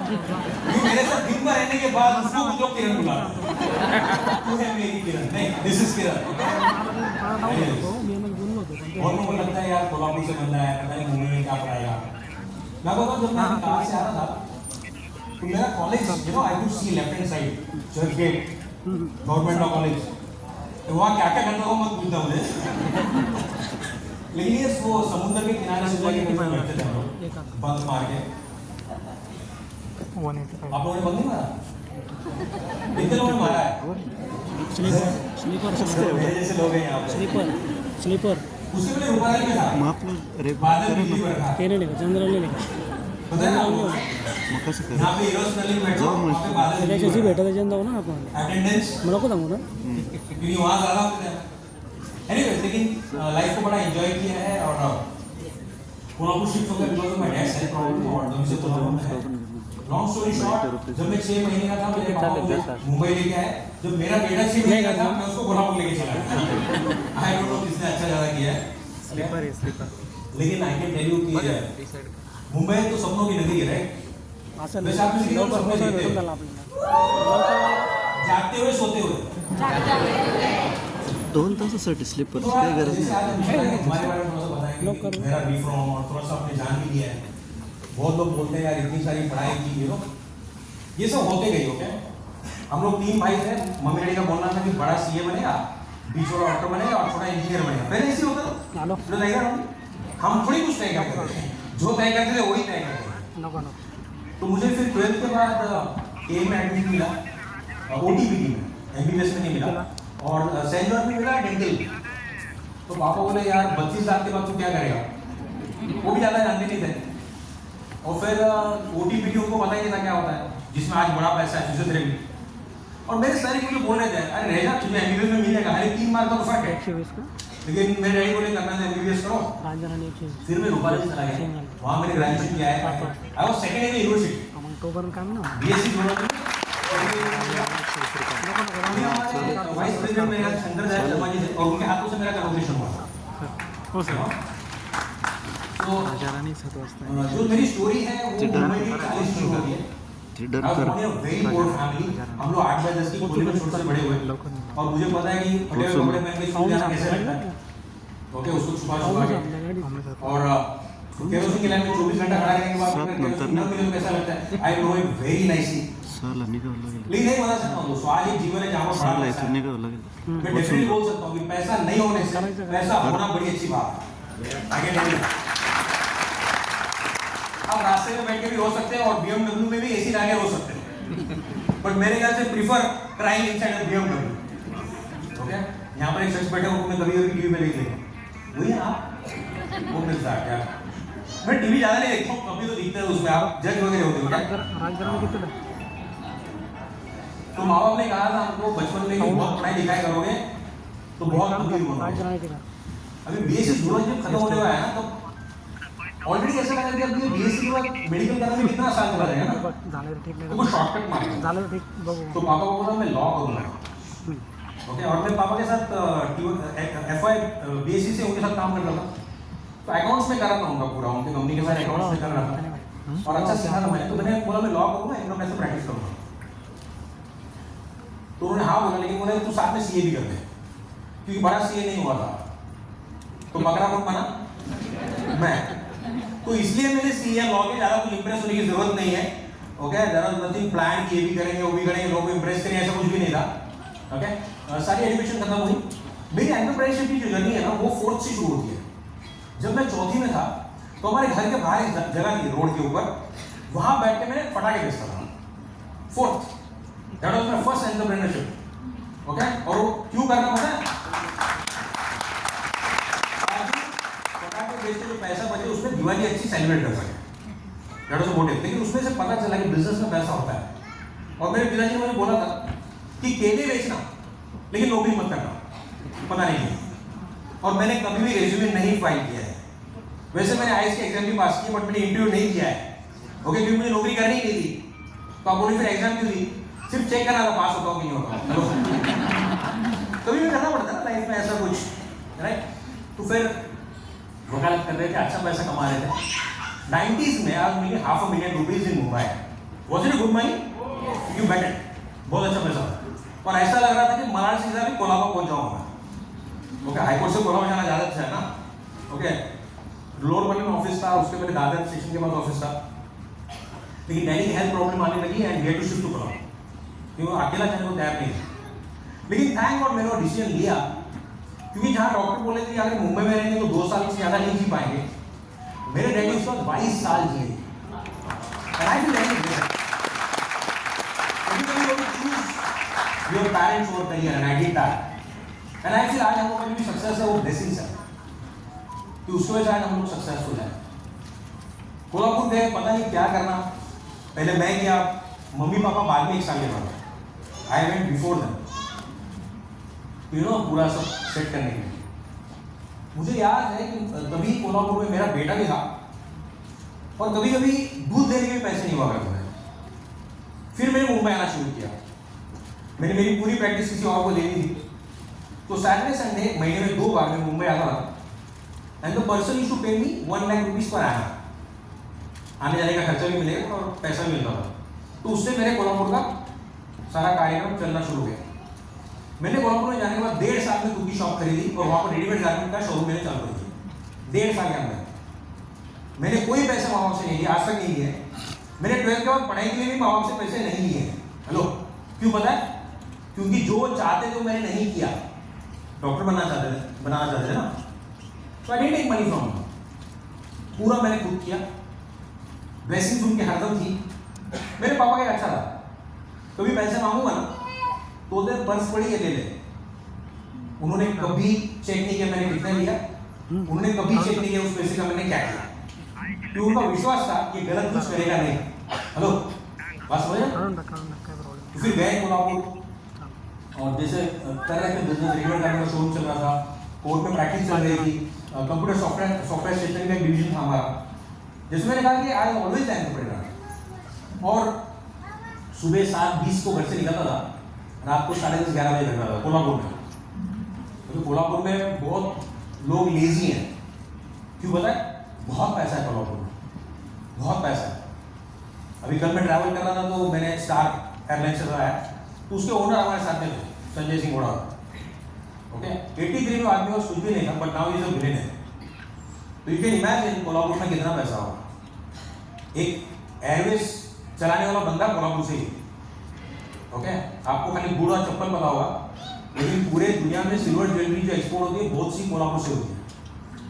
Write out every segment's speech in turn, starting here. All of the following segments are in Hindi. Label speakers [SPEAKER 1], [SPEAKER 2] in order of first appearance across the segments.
[SPEAKER 1] ये मेरे साथ दिन भर रहने के बाद उसको कुछ लोग किरण बुला तू है मेरी किरण, नहीं दिस इज किरण। और मुझे लगता है यार कोल्हापुर से बंदा है, पता नहीं मुंबई में क्या पढ़ाएगा। मैं बताऊँ जब मैं कहाँ से आ रहा था तो मेरा college you know I could see left hand side church gate government law college, तो वहाँ क्या क्या करता हूँ मत पूछता मुझे। लेकिन ये वो समुद्र के किनारे से जाके बैठते थे हम लोग बंक मार के। आप लोगों ने बंक नहीं मारा? कितने लोगों ने मारा है? स्लीपर मेरे जैसे लोग हैं यहाँ पे।
[SPEAKER 2] स्लीपर
[SPEAKER 1] उससे पहले रुपाल के था बादल बिजली पर था पता है ना यहाँ पे हीरोज नली बैठो वहाँ पे बादल बिजली पर
[SPEAKER 2] भेटा त्याच्यानं जाऊ ना आपण
[SPEAKER 1] अटेंडेंस
[SPEAKER 2] मला को सांगू ना
[SPEAKER 1] क्योंकि वहाँ ज़्यादा होते हैं। एनीवेज लेकिन लाइफ को बड़ा एंजॉय किया है और कोल्हापुर शिफ्ट हो गया because of my dad health problem और दम से तो लॉन्ग स्टोरी शॉर्ट, जब मैं 6 महीने का था मेरे पापा मुझे मुंबई लेके आए। जब मेरा बेटा 6 महीने का था मैं उसको कोल्हापुर लेके चला गया। आई डोंट नो किसने अच्छा ज़्यादा किया है, स्लीपर। लेकिन आई कैन टेल यू कि मुंबई तो सपनों की नगरी है राइट। वैसे आप किसी को सपने देखते हो जागते हुए सोते हुए
[SPEAKER 3] 2 तासासाठी स्लीपर काय गरज नाही।
[SPEAKER 1] हमारे बारे में थोड़ा सा बताएंगे मेरा बी फ्रॉम और थोड़ा सा आपने जान भी लिया है। बहुत लोग बोलते हैं यार इतनी सारी पढ़ाई की यू नो ये सब होते गई ओके। हम लोग 3 भाई थे, मम्मी डैडी का बोलना था कि बड़ा सीए बनेगा, बीच वाला डॉक्टर बनेगा और छोटा इंजीनियर बनेगा। पहले इसी होता था हम थोड़ी कुछ तय करते थे, जो तय करते थे वही तय करते थे। तो मुझे फिर 12th के बाद ए में एडमिशन मिला, ओटीपीटी में, एमबीबीएस में नहीं मिला और सेंट जॉर्ज में मिला डेंटल। तो पापा बोले यार 32 लाख के बाद तू क्या करेगा, वो भी ज़्यादा जानते नहीं थे। और फिर ओटीपीटी उनको पता ही नहीं था क्या होता है, जिसमें आज बड़ा पैसा है फिजियोथेरेपी। और मेरे सारे मुझे बोल रहे थे अरे रह जा तुझे एमबीबीएस में मिलेगा, अरे 3 मार्क का तो फर्क है। लेकिन मेरे डैडी बोले करना है एमबीबीएस करो। फिर मैं रूपाली चला गया, वहाँ मैंने ग्रेजुएशन किया है। I was second in university BSc geography. Vice president मेरा शंकर दयाल शर्मा जी थे और उनके हाथों से मेरा कन्वोकेशन हुआ था। तो जो मेरी स्टोरी है वो मुंबई की 40 शुरू होती है। वेरी पोर फैमिली, हम लोग 8 बाय 10 की कोठी में छोटे से बड़े हुए और मुझे पता है कि फटे हुए कपड़े पहन के स्कूल जाना कैसे लगता है। ओके उसको छुपा के और केरोसिन की लाइन में 24 घंटा खड़ा रहने के बाद केरोसिन न मिले तो कैसा लगता है। I know it very nicely. लेकिन नहीं बता सकता हूँ दोस्तों, आज एक जीवन है जहाँ पर बड़ा पैसा है। मैं डेफिनेटली बोल सकता हूँ कि पैसा नहीं होने से पैसा होना बड़ी अच्छी बात है। आगे नहीं आप रास्ते में बैठ के भी हो सकते हैं और BMW में भी एसी लगा के हो सकते हैं, बट मेरे ख्याल से prefer crime inside BMW। Okay यहाँ पर एक शख्स बैठे उनको मैं कभी-कभी टीवी में देख लेता वही है आप वो मिलता है क्या। मैं टीवी ज़्यादा नहीं देखता हूँ, कभी तो दिखता है उसमें आप जज वगैरह होते हो क्या। तो माँ बाप ने कहा था हमको बचपन में कि बहुत पढ़ाई लिखाई करोगे तो बहुत फकीर बनोगे। अभी बीएससी ज्योग्राफी जब खत्म होने वाला है ना तो ऑलरेडी ऐसा लगा कि अब ये बीएससी के बाद मेडिकल करने में कितना आसान चला जाएगा ना, तो कुछ शॉर्टकट मार। तो पापा को बोला मैं लॉ करूँगा। ओके और मैं पापा के साथ एफआई बीएससी से उनके साथ काम कर रहा था, तो अकाउंट्स में कर रहा था उनका पूरा, उनके कंपनी के साथ अकाउंट्स में कर रहा था और अच्छा सीखा था मैंने। तो मैंने बोला मैं लॉ करूँगा, इनकम टैक्स प्रैक्टिस करूँगा। तो उन्होंने हाँ बोला, लेकिन बोले तू साथ में सीए भी कर दे क्योंकि बड़ा सीए नहीं हुआ था। तो बकरा कौन बना मैं, तो इसलिए मैंने सीए लॉ के ज़्यादा कुछ इंप्रेस होने की जरूरत नहीं है। Okay there was nothing plan कि ये भी करेंगे वो भी करेंगे, लोगों को इंप्रेस करेंगे, ऐसा कुछ भी नहीं था। ओके सारी एजुकेशन खत्म हुई। मेरी एंटरप्रेन्योरशिप की जो जर्नी है ना वो 4th से शुरू होती है। जब मैं 4th में था तो हमारे घर के बाहर एक जगह थी रोड के ऊपर, वहाँ बैठ के मैं पटाखे बेचता था। 4th that was my first entrepreneurship. Okay और वो क्यों करना पड़ा, पटाखे बेच के जो पैसा बचे उसमें दिवाली अच्छी सेलिब्रेट कर सके, दैट वाज मोटिव। लेकिन उसमें से पता चला कि बिजनेस में पैसा होता है और मेरे पिताजी ने मुझे बोला था कि केले बेचना लेकिन नौकरी मत करना, पता नहीं क्यों। और मैंने कभी भी रेज्यूमे नहीं फाइल किया है। वैसे मैंने आईएएस के एग्जाम भी पास किया बट मैंने इंटरव्यू नहीं किया है। ओके क्योंकि मुझे नौकरी करनी ही नहीं थी। तो आप बोले फिर एग्जाम क्यों दी, सिर्फ चेक करना था पास होता हूँ कि नहीं होता। कभी भी करना पड़ता है ना लाइफ में ऐसा कुछ, राइट। तो फिर वकालत कर रहे थे, अच्छा पैसा कमा रहे थे। 90s में आज मेरी ₹500,000 in Mumbai. Was it good money? You bet it, बहुत अच्छा पैसा था। और ऐसा लग रहा था कि मनाली से भी कोलाबा पहुंच जाऊंगा। ओके, हाईकोर्ट से कोलाबा जाना ज़्यादा अच्छा है ना। ओके, लोअर बर्लिन में ऑफिस था, उसके पहले दादर स्टेशन के पास ऑफिस था। लेकिन डैडी की हेल्थ प्रॉब्लम आने लगी and we had to shift to Colaba, क्योंकि वो अकेला जाने को तैयार नहीं था। लेकिन थैंक गॉड मैंने वो डिसीजन लिया, क्योंकि जहाँ डॉक्टर बोले थे कि अगर मुंबई में रहेंगे तो 2 साल से ज़्यादा नहीं जी पाएंगे, मेरे डैडी उस वक्त 22 साल जिए। Your parents over career and I did that. And I feel आज हम लोग की सक्सेस है वो ब्लेसिंग्स है कि उसकी वजह से आज हम लोग सक्सेसफुल है। कोल्हापुर गए, पता नहीं क्या करना, पहले मैं गया, मम्मी पापा बाद में 1 साल के बाद। I went before them, you know, पूरा सब सेट करने के लिए। मुझे याद है कि कभी कोल्हापुर में मेरा बेटा भी था और कभी कभी दूध देने के भी पैसे नहीं हुआ करते थे। फिर मैंने मुंबई आना शुरू किया। मैंने मेरी पूरी प्रैक्टिस किसी और को देनी थी, तो सैटरडे संडे महीने में 2 बार मैं मुंबई आता था and the person used to pay me 1 lakh rupees per आना। आने जाने का खर्चा भी मिलेगा और पैसा भी मिलता था। तो उससे मेरे कोल्हापुर का सारा कार्यक्रम चलना शुरू किया। मैंने कोल्हापुर में जाने के बाद 1.5 साल में खुद की शॉप खरीदी और वहाँ पर रेडीमेड गारमेंट का शोरूम मैंने चालू कर दिया। 1.5 साल के अंदर मैंने कोई पैसे माँ बाप से नहीं लिए, आज तक नहीं लिए। मैंने 12th के बाद पढ़ाई के लिए भी माँ बाप से पैसे नहीं लिए। हेलो, क्यों पता है? क्योंकि जो चाहते थे मैंने नहीं किया। डॉक्टर बनाना चाहते थे ना, तो I didn't take money from, पूरा मैंने खुद किया। ब्लेसिंग्स उनके हरदम थी। मेरे पापा का अच्छा था, कभी पैसे मांगूंगा ना तो उधर पर्स पड़ी है ले ले। उन्होंने कभी चेक नहीं किया मैंने कितना लिया, उन्होंने कभी चेक नहीं किया उस पैसे का मैंने क्या किया, क्योंकि उनका विश्वास था कि गलत कुछ करेगा नहीं। हेलो, बात समझ रहे? तो फिर गए कोल्हापुर और जैसे तरह के बिजनेस रेगुलर करने का शोरूम चल रहा था, कोर्ट में प्रैक्टिस चल रही थी, कंप्यूटर सॉफ्टवेयर स्टेशनरी का डिवीजन था हमारा। जैसे मैंने कहा कि आई ऑलवेज एंटरप्रेन्योर, और सुबह 7:20 को घर से निकलता था, रात को 10:30-11 बजे घर आता था कोल्हापुर में। तो कोल्हापुर में बहुत लोग लेजी हैं, क्यों पता है? बहुत पैसा है कोल्हापुर में, बहुत पैसा है। अभी कल मैं ट्रैवल कर रहा था तो मैंने स्टार एयरलाइन से आया, तो उसके ओनर हमारे साथ में थे, संजय सिंह घोड़ा। ओके, 83 में आदमी को कुछ भी नहीं था, but now is a billionaire. तो यू कैन इमेजिन कोल्हापुर में कितना पैसा होगा। एक एयरवेज चलाने वाला बंदा कोल्हापुर से ही। ओके, आपको खाली बूढ़ा चप्पल पता होगा, लेकिन पूरे दुनिया में सिल्वर ज्वेलरी जो एक्सपोर्ट होती है बहुत सी कोल्हापुर से होती है।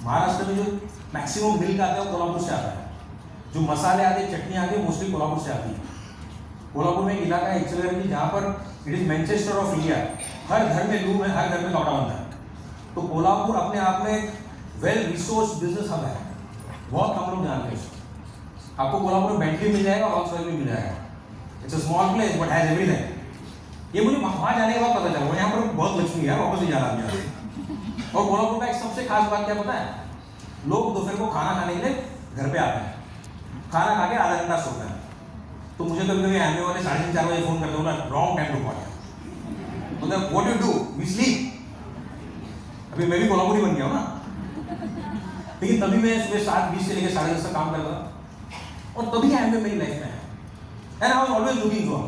[SPEAKER 1] महाराष्ट्र में जो मैक्सिमम मिल्क आता है वो कोल्हापुर से आता है, जो मसाले आते हैं, चटनी आती है, मोस्टली कोल्हापुर से आती है। कोल्हापुर में एक इलाका है एक्सेलर जहाँ पर it is Manchester of India. हर घर में लूम है, हर घर में लौटा बनता है। तो कोल्हापुर अपने आप में वेल रिसोर्स बिजनेस हब है, बहुत कम लोग जानते हैं उसको। आपको कोल्हापुर में बेंटली मिल जाएगा, रॉल्स रॉयस भी मिल जाएगा। It's a small place but has everything. ये मुझे वहाँ जाने के बाद पता चला, यहाँ पर बहुत लक्ष्मी है, वापस ही जाना आदमी। और कोल्हापुर का एक सबसे खास बात क्या पता है? लोग दोपहर को खाना खाने के लिए घर पे आते हैं, खाना खा के आधा घंटा सोते हैं। तो मुझे कभी कभी एमए वाले 3:30-4 बजे फोन करते हो ना, रॉन्ग टाइम टू कॉल। मतलब what you do? We sleep. अभी मैं भी कोल्हापुरी बन गया हूँ ना, लेकिन तभी मैं सुबह 7:20 से लेकर 10:30 तक काम करता था, और तभी एमए मेरी लाइफ में है। And I was always looking zone,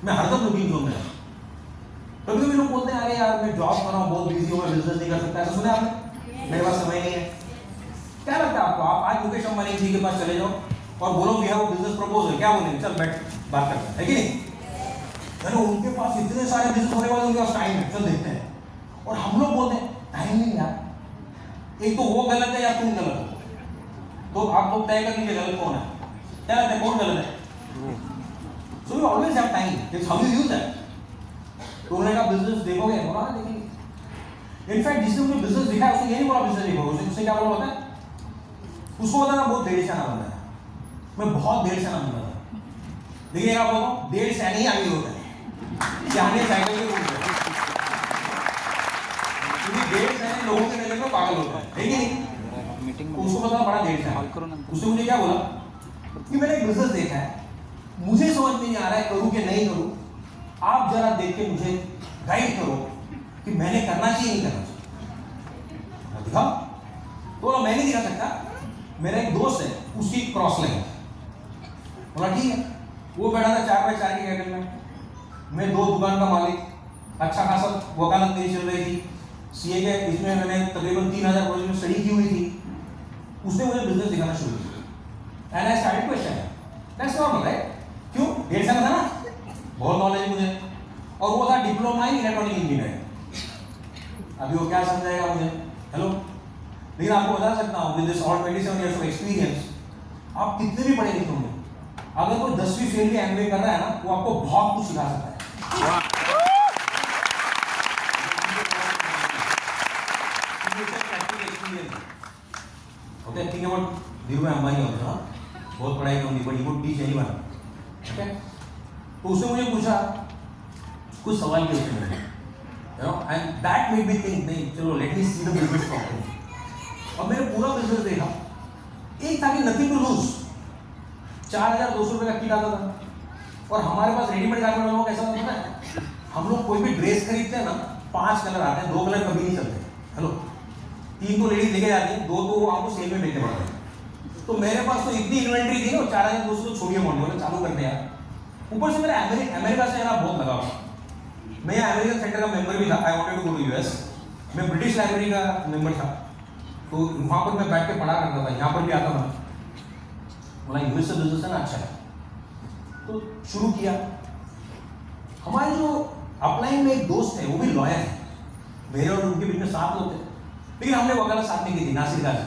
[SPEAKER 1] मैं हरदम लुकिंग जोन में। कभी कभी लोग बोलते हैं अरे यार मैं जॉब कर रहा हूँ, बहुत बिजी हूँ, मैं बिजनेस नहीं कर सकता। ऐसा सुना आपने? मेरे पास समय नहीं है। क्या लगता है आपको? आप आज मुकेश अंबानी जी के पास चले जाओ और बोलो वी हैव बिजनेस प्रपोजल, क्या बोलेंगे? चल बैठ बात करते हैं, है कि नहीं? अरे उनके पास इतने सारे बिजनेस होने वाले, उनके पास टाइम है, चल देखते हैं। और हम लोग बोलते हैं टाइम नहीं यार, एक तो वो गलत है या तुम गलत हो। तो आप लोग तय कर लीजिए गलत कौन है, क्या लगता है कौन गलत है? So we always have time, it's how you use that. तो उन्होंने कहा बिजनेस देखोगे? बोला देखेंगे। इनफैक्ट जिसने मुझे बिजनेस दिखाया उसने ये नहीं बोला बिजनेस देखोगे, उसने क्या बोला पता है? उसको पता ना बहुत देर से आना बंदा है, मैं बहुत देर से आना बंदा था। लेकिन आप बोलो देर से नहीं आगे होता है, जाने साइकिल के रूप में, क्योंकि देर से आने लोगों के नजर में पागल होता है, ठीक है नहीं? उसको पता बड़ा देर से आना। उसने मुझे क्या बोला कि मैंने एक बिजनेस देखा है, मुझे समझ में नहीं आ रहा है करूं कि नहीं करूं, आप जरा देख के मुझे गाइड करो कि मैंने करना चाहिए नहीं करना चाहिए। दिखा बोला मैं नहीं दिखा सकता, मेरा एक दोस्त है उसकी क्रॉस लाइन। बोला ठीक है, वो बैठा था 4x4 के कैबिन में, मैं 2 दुकान का मालिक, अच्छा खासा वकालत मेरी चल रही थी, सीए के इसमें मैंने तकरीबन 3000 प्रोजेक्ट में स्टडी की हुई थी। उसने मुझे बिजनेस दिखाना शुरू किया and I started question, that's normal right? क्यों? 1.5 साल था ना, बहुत नॉलेज मुझे, और वो था डिप्लोमा इन इलेक्ट्रॉनिक इंजीनियरिंग। अभी वो क्या समझाएगा मुझे? हेलो, लेकिन आपको बता सकता हूँ with this all 27 years of experience, आप कितने भी पढ़े लिखे होंगे, अगर कोई 10वीं फेल भी एमबीए कर रहा है ना, वो आपको बहुत कुछ सिखा सकता है। Okay, think about Dhirubhai Ambani also, बहुत पढ़ाई कम थी, but he would teach anyone. Okay, तो उसने मुझे पूछा कुछ सवाल किए उसने मुझे, you know, and that made me think, नहीं चलो let me see the business properly. अब मैंने पूरा बिजनेस देखा, एक था कि nothing to lose, 4200 रुपये का किट आता था, और हमारे पास रेडीमेड गारमेंट वालों का कैसा होता है, हम लोग कोई भी ड्रेस खरीदते हैं ना, 5 कलर आते हैं, 2 कलर कभी नहीं चलते। हेलो, 3 तो लेडीज लेके जाती हैं, 2 तो वो आपको सेल में बेचने पड़ते हैं। तो मेरे पास तो इतनी इन्वेंट्री थी ना, 4200 तो छोड़िए मॉडल चालू करते हैं। ऊपर से मेरा अमेरिका से मेरा बहुत लगाव, मैं यहाँ अमेरिकन सेंटर का मेंबर भी था, I wanted to go to US, मैं ब्रिटिश लाइब्रेरी का मेंबर था, तो वहाँ पर मैं बैठ के पढ़ा करता था, यहाँ पर भी आता था, बोला यूएस से बिजनेस है ना अच्छा है, तो शुरू किया। हमारे जो अपलाइन में एक दोस्त है, वो भी लॉयर है, मेरे और उनके बीच में 7 लोग थे, लेकिन हमने वकालत साथ नहीं की थी, नासिर गाजी।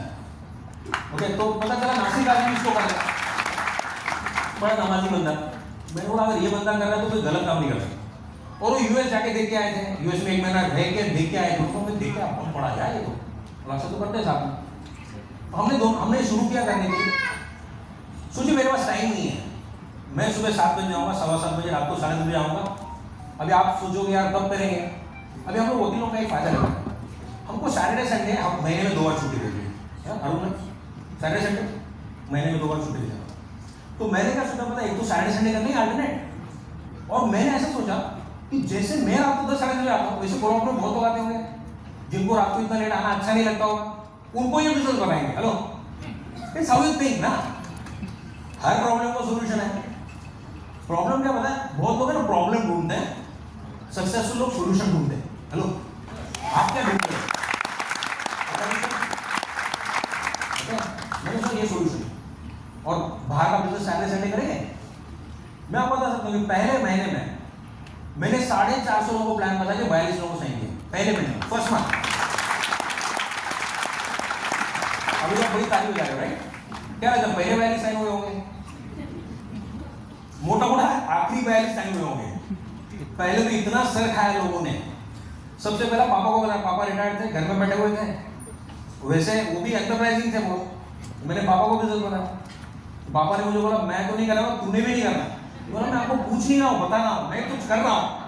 [SPEAKER 1] ओके, तो पता चला नासिर गाजी इसको कर रहा, बड़ा नमाजी बंदा, मैंने बोला अगर ये बंदा कर रहा है तो कोई गलत काम नहीं कर सकता। और वो यूएस जाके देख के आए थे, यूएस में 1 महीना रह के देख के आए थे, उनको मैं देख के बहुत पढ़ा जाए, ये तो लक्ष्य तो करते हैं साथ में। हमने शुरू किया करने के लिए, सोचिए मेरे पास टाइम नहीं है, मैं सुबह 7 बजे जाऊँगा, 7:15 बजे, रात को 9:30 बजे आऊँगा। अभी आप सोचोगे यार कब करेंगे, अभी हम लोग वकीलों का एक फायदा लेते हैं, हमको सैटरडे संडे हम महीने में 2 बार छुट्टी देते हैं, अरुण सैटरडे संडे महीने में 2 बार छुट्टी देते हैं। तो मैंने क्या सोचा पता, एक तो सैटरडे संडे करने अल्टरनेट, और मैंने ऐसा सोचा कि जैसे मैं रात को 10 साढ़े 10 बजे आता हूँ, वैसे कोरोना में बहुत लोग आते होंगे जिनको रात को इतना लेट आना अच्छा नहीं लगता होगा, उनको ये बिजनेस बनाएंगे। Hello, it's how you think ना, हर प्रॉब्लम का सोल्यूशन है। प्रॉब्लम क्या पता है, बहुत लोग है ना प्रॉब्लम ढूंढते हैं, सक्सेसफुल लोग सोल्यूशन ढूंढते हैं। हेलो, आप क्या ढूंढते हैं? मैंने सोचा ये सोल्यूशन, और बाहर का बिजनेस सैटरडे संडे करेंगे। मैं आपको बता सकता हूँ कि पहले महीने में मैंने 450 लोगों को प्लान बता के 42 लोगों को साइन किया पहले महीने, फर्स्ट मंथ। अभी तो बड़ी तारीफ हो जाएगा राइट? क्या लगता है पहले 42 साइन हुए होंगे? मोटा मोटा आखिरी 42 साइन हुए होंगे। पहले तो इतना सर खाया लोगों ने। सबसे पहला पापा को बताया, पापा रिटायर्ड थे, घर में बैठे हुए थे, वैसे वो भी एंटरप्राइजिंग थे बहुत। मैंने पापा को बिजनेस बताया, पापा ने मुझे बोला मैं तो नहीं कर रहा हूँ, तूने भी नहीं करना। बोला मैं आपको पूछ नहीं रहा हूँ, बता रहा हूँ, मैं कुछ कर रहा हूँ।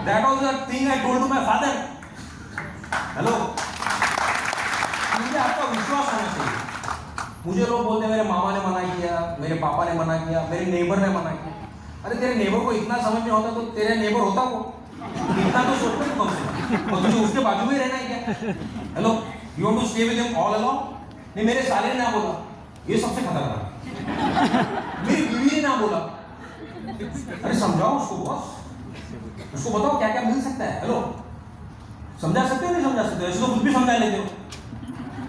[SPEAKER 1] That was the thing I told to my father. Hello, मुझे आपका विश्वास होना चाहिए। मुझे लोग बोलते हैं मेरे मामा ने मना किया, मेरे पापा ने मना किया, मेरे नेबर ने मना किया। अरे तेरे नेबर को इतना समझ में होता तो तेरे नेबर होता वो, इतना तो सोच में कम से कम, और तुझे उसके बाजू में रहना है क्या? Hello, you want to stay with him all along? नहीं, मेरे साले ने ना बोला, ये सबसे खतरनाक। मेरी बीवी ने ना बोला। अरे समझाओ उसको बॉस, उसको बताओ क्या क्या मिल सकता है। हेलो, समझा सकते हो नहीं समझा सकते हो? ऐसे तो खुद भी समझा लेते हो,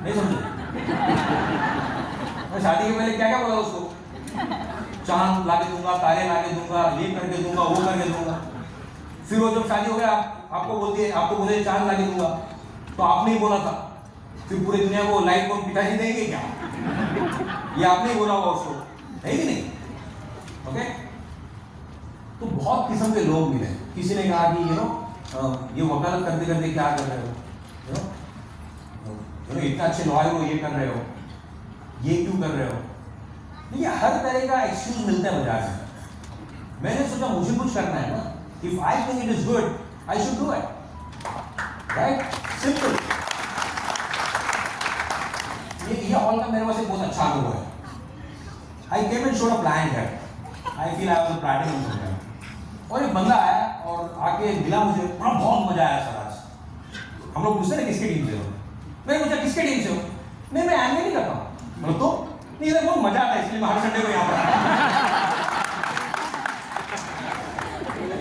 [SPEAKER 1] नहीं समझे? मैं शादी के पहले क्या क्या बोला उसको, चांद ला के दूंगा, तारे ला के दूंगा, ये करके दूंगा, वो करके दूंगा। फिर वो जब शादी हो गया आपको बोलती है, आपको बोले चांद ला के दूंगा, तो आपने ही बोला था। फिर पूरी दुनिया को लाइफ को पिताजी देंगे क्या? ये आपने ही बोला होगा उसको, है कि नहीं? ओके, तो बहुत किस्म के लोग मिले। किसी ने कहा कि ये वकालत करते करते क्या कर रहे हो, इतना अच्छे लॉयर हो, ये कर रहे हो, ये क्यों कर रहे हो? देखिए हर तरह का एक्सक्यूज मिलता है बाजार से। मैंने सोचा मुझे कुछ करना है ना, if I think it is good I should do it, right? Simple. ये हॉल का मेरे पास एक बहुत अच्छा अनुभव है। I came and showed a plan here, I feel I was platinum somewhere. और एक बंदा आया और आके मिला मुझे, बड़ा बहुत मजा आया सर आज। हम लोग पूछते ना किसके टीम से हो, मैंने पूछा किसके टीम से हो? नहीं मैं एमए नहीं करता हूँ। मतलब तो नहीं, इधर बहुत मजा आता है इसलिए मैं हर संडे को यहाँ पर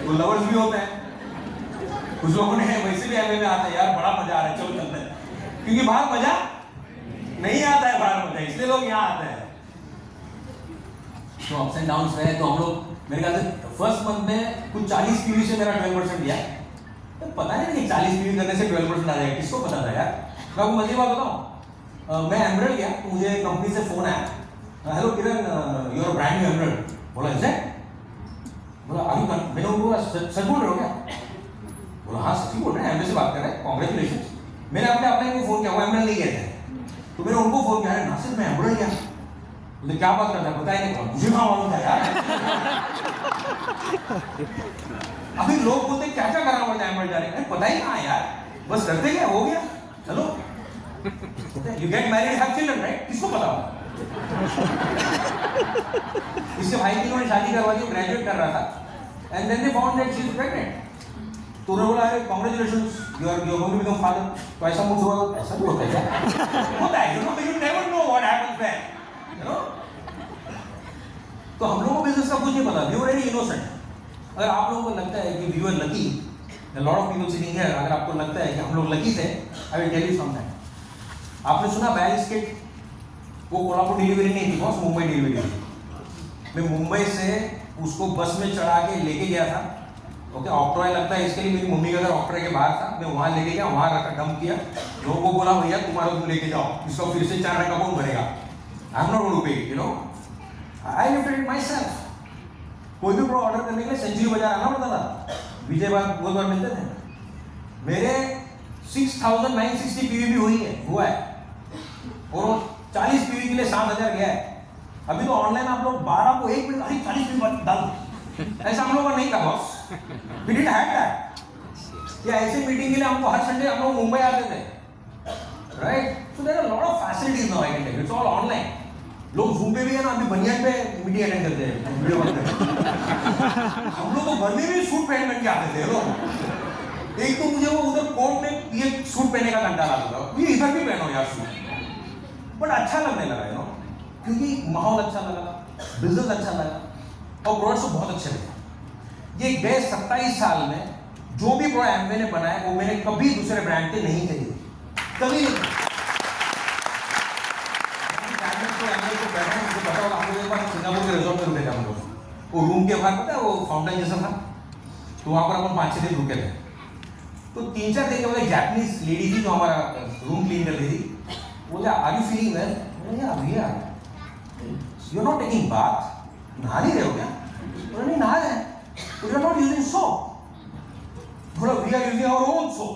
[SPEAKER 1] तो लवर्स भी होते हैं, कुछ लोगों ने वैसे भी एमए में आता है यार बड़ा मजा आ रहा है चलो चलते हैं, क्योंकि बाहर मजा नहीं आता है, बाहर मजा इसलिए लोग यहाँ आते हैं। तो अप्स एंड डाउन्स रहे तो हम लोग मेरे ख्याल से फर्स्ट मंथ में कुछ 40 पीवी से मेरा 12% गया। तो पता नहीं कि 40 पीवी करने से 12% आ जाएगा, किसको पता था यार। मैं आपको मजे बात बताऊं, मैं एमरल्ड गया तो मुझे कंपनी से फोन आया, hello Kiran your brand new Emerald. बोला इज बोला अभी मैंने उनको सच बोल रहे हो क्या? बोला हाँ सच ही बोल रहे हैं, एमए से बात कर रहे हैं, कॉन्ग्रेचुलेशन। मैंने अपने अपने को फोन किया, वो एमरल्ड नहीं गए थे, तो मैंने उनको फोन किया, नासिर मैं एमरल्ड गया। बोले क्या बात करता है, बताया नहीं, मुझे कहाँ मालूम था यार। अभी लोग बोलते क्या क्या करना पड़ता है एमरल्ड जाने का, पता ही कहाँ यार, बस करते क्या हो गया चलो। You get married have children right, किसको पता होगा। इसके भाई की उन्होंने शादी करवा दी, ग्रेजुएट कर रहा था, and then they found that she is pregnant. तो उन्होंने बोला अरे congratulations you are going to become father. तो ऐसा मुझे हुआ, ऐसा भी होता है क्या? होता है, you never know what happens there, you know. तो हम लोगों को बिजनेस का कुछ नहीं पता, वी वर वेरी इनोसेंट। अगर आप लोगों को लगता है कि we were lucky, a lot of people sitting here, अगर आपको लगता है कि हम लोग लकी थे, I will tell you something. आपने सुना बैरिस किट, वो कोल्हापुर डिलीवरी नहीं थी बॉस, मुंबई डिलीवरी थी। मैं मुंबई से उसको बस में चढ़ा के लेके गया था, ओके ऑक्ट्रॉय लगता है इसके लिए, मेरी मम्मी का घर ऑक्ट्रॉय के बाहर था, मैं वहाँ लेके गया, वहाँ रखा डंप किया, लोगों को बोला भैया तुम्हारा तुम लेके जाओ, इसका फिर से 4 का कौन भरेगा, I am not going to pay, you know, I lifted it myself. कोई भी प्रोडक्ट ऑर्डर करने के लिए सेंचुरी बाजार आना पड़ता था, विजय बार मिलते थे। मेरे 6960 पीवी भी हुई है, हुआ है, और 40 पीवी के लिए 7000 गया है। अभी तो ऑनलाइन आप लोग 12 को 1 मिनट, अरे 40 पीवी डाल, ऐसा हम लोगों का नहीं था boss, we didn't have that. या ऐसे मीटिंग के लिए हमको हर संडे हम लोग मुंबई आते थे, right. So there are lot of facilities now, I can tell, it's all online. लोग जूम पे भी है ना, अभी बनियान पे मीटिंग अटेंड करते हैं, वीडियो बनते। हम लोग तो घर में भी सूट पहन के आते थे लोग। एक तो मुझे वो उधर कोर्ट में ये सूट पहनने का घंटा आता था, ये इधर भी पहनो यार सूट, बट अच्छा लगने लगा यू नो, क्योंकि माहौल अच्छा लगा, बिजनेस अच्छा लगा, और प्रोडक्ट्स तो बहुत अच्छे लगे। ये गए 27 साल में जो भी प्रोडक्ट एमवे ने बनाया वो मैंने कभी दूसरे ब्रांड के नहीं खरीदे, कभी नहीं। मुझे पता होगा, हम लोग एक बार सिंगापुर के रिजॉर्ट में रुके थे हम लोग, वो रूम के बाहर पता है वो फाउंटेन जैसा था, तो वहाँ पर अपन 5-6 दिन रुके थे। तो 3-4 दिन के बाद एक जापानीज लेडी थी जो हमारा रूम क्लीन कर रही थी, बोला आर यू फीलिंग वेल? भैया you are not taking bath, नहा नहीं रहे हो क्या? बोला नहीं नहा रहे हैं। You are not using soap. बोला we are using our own soap.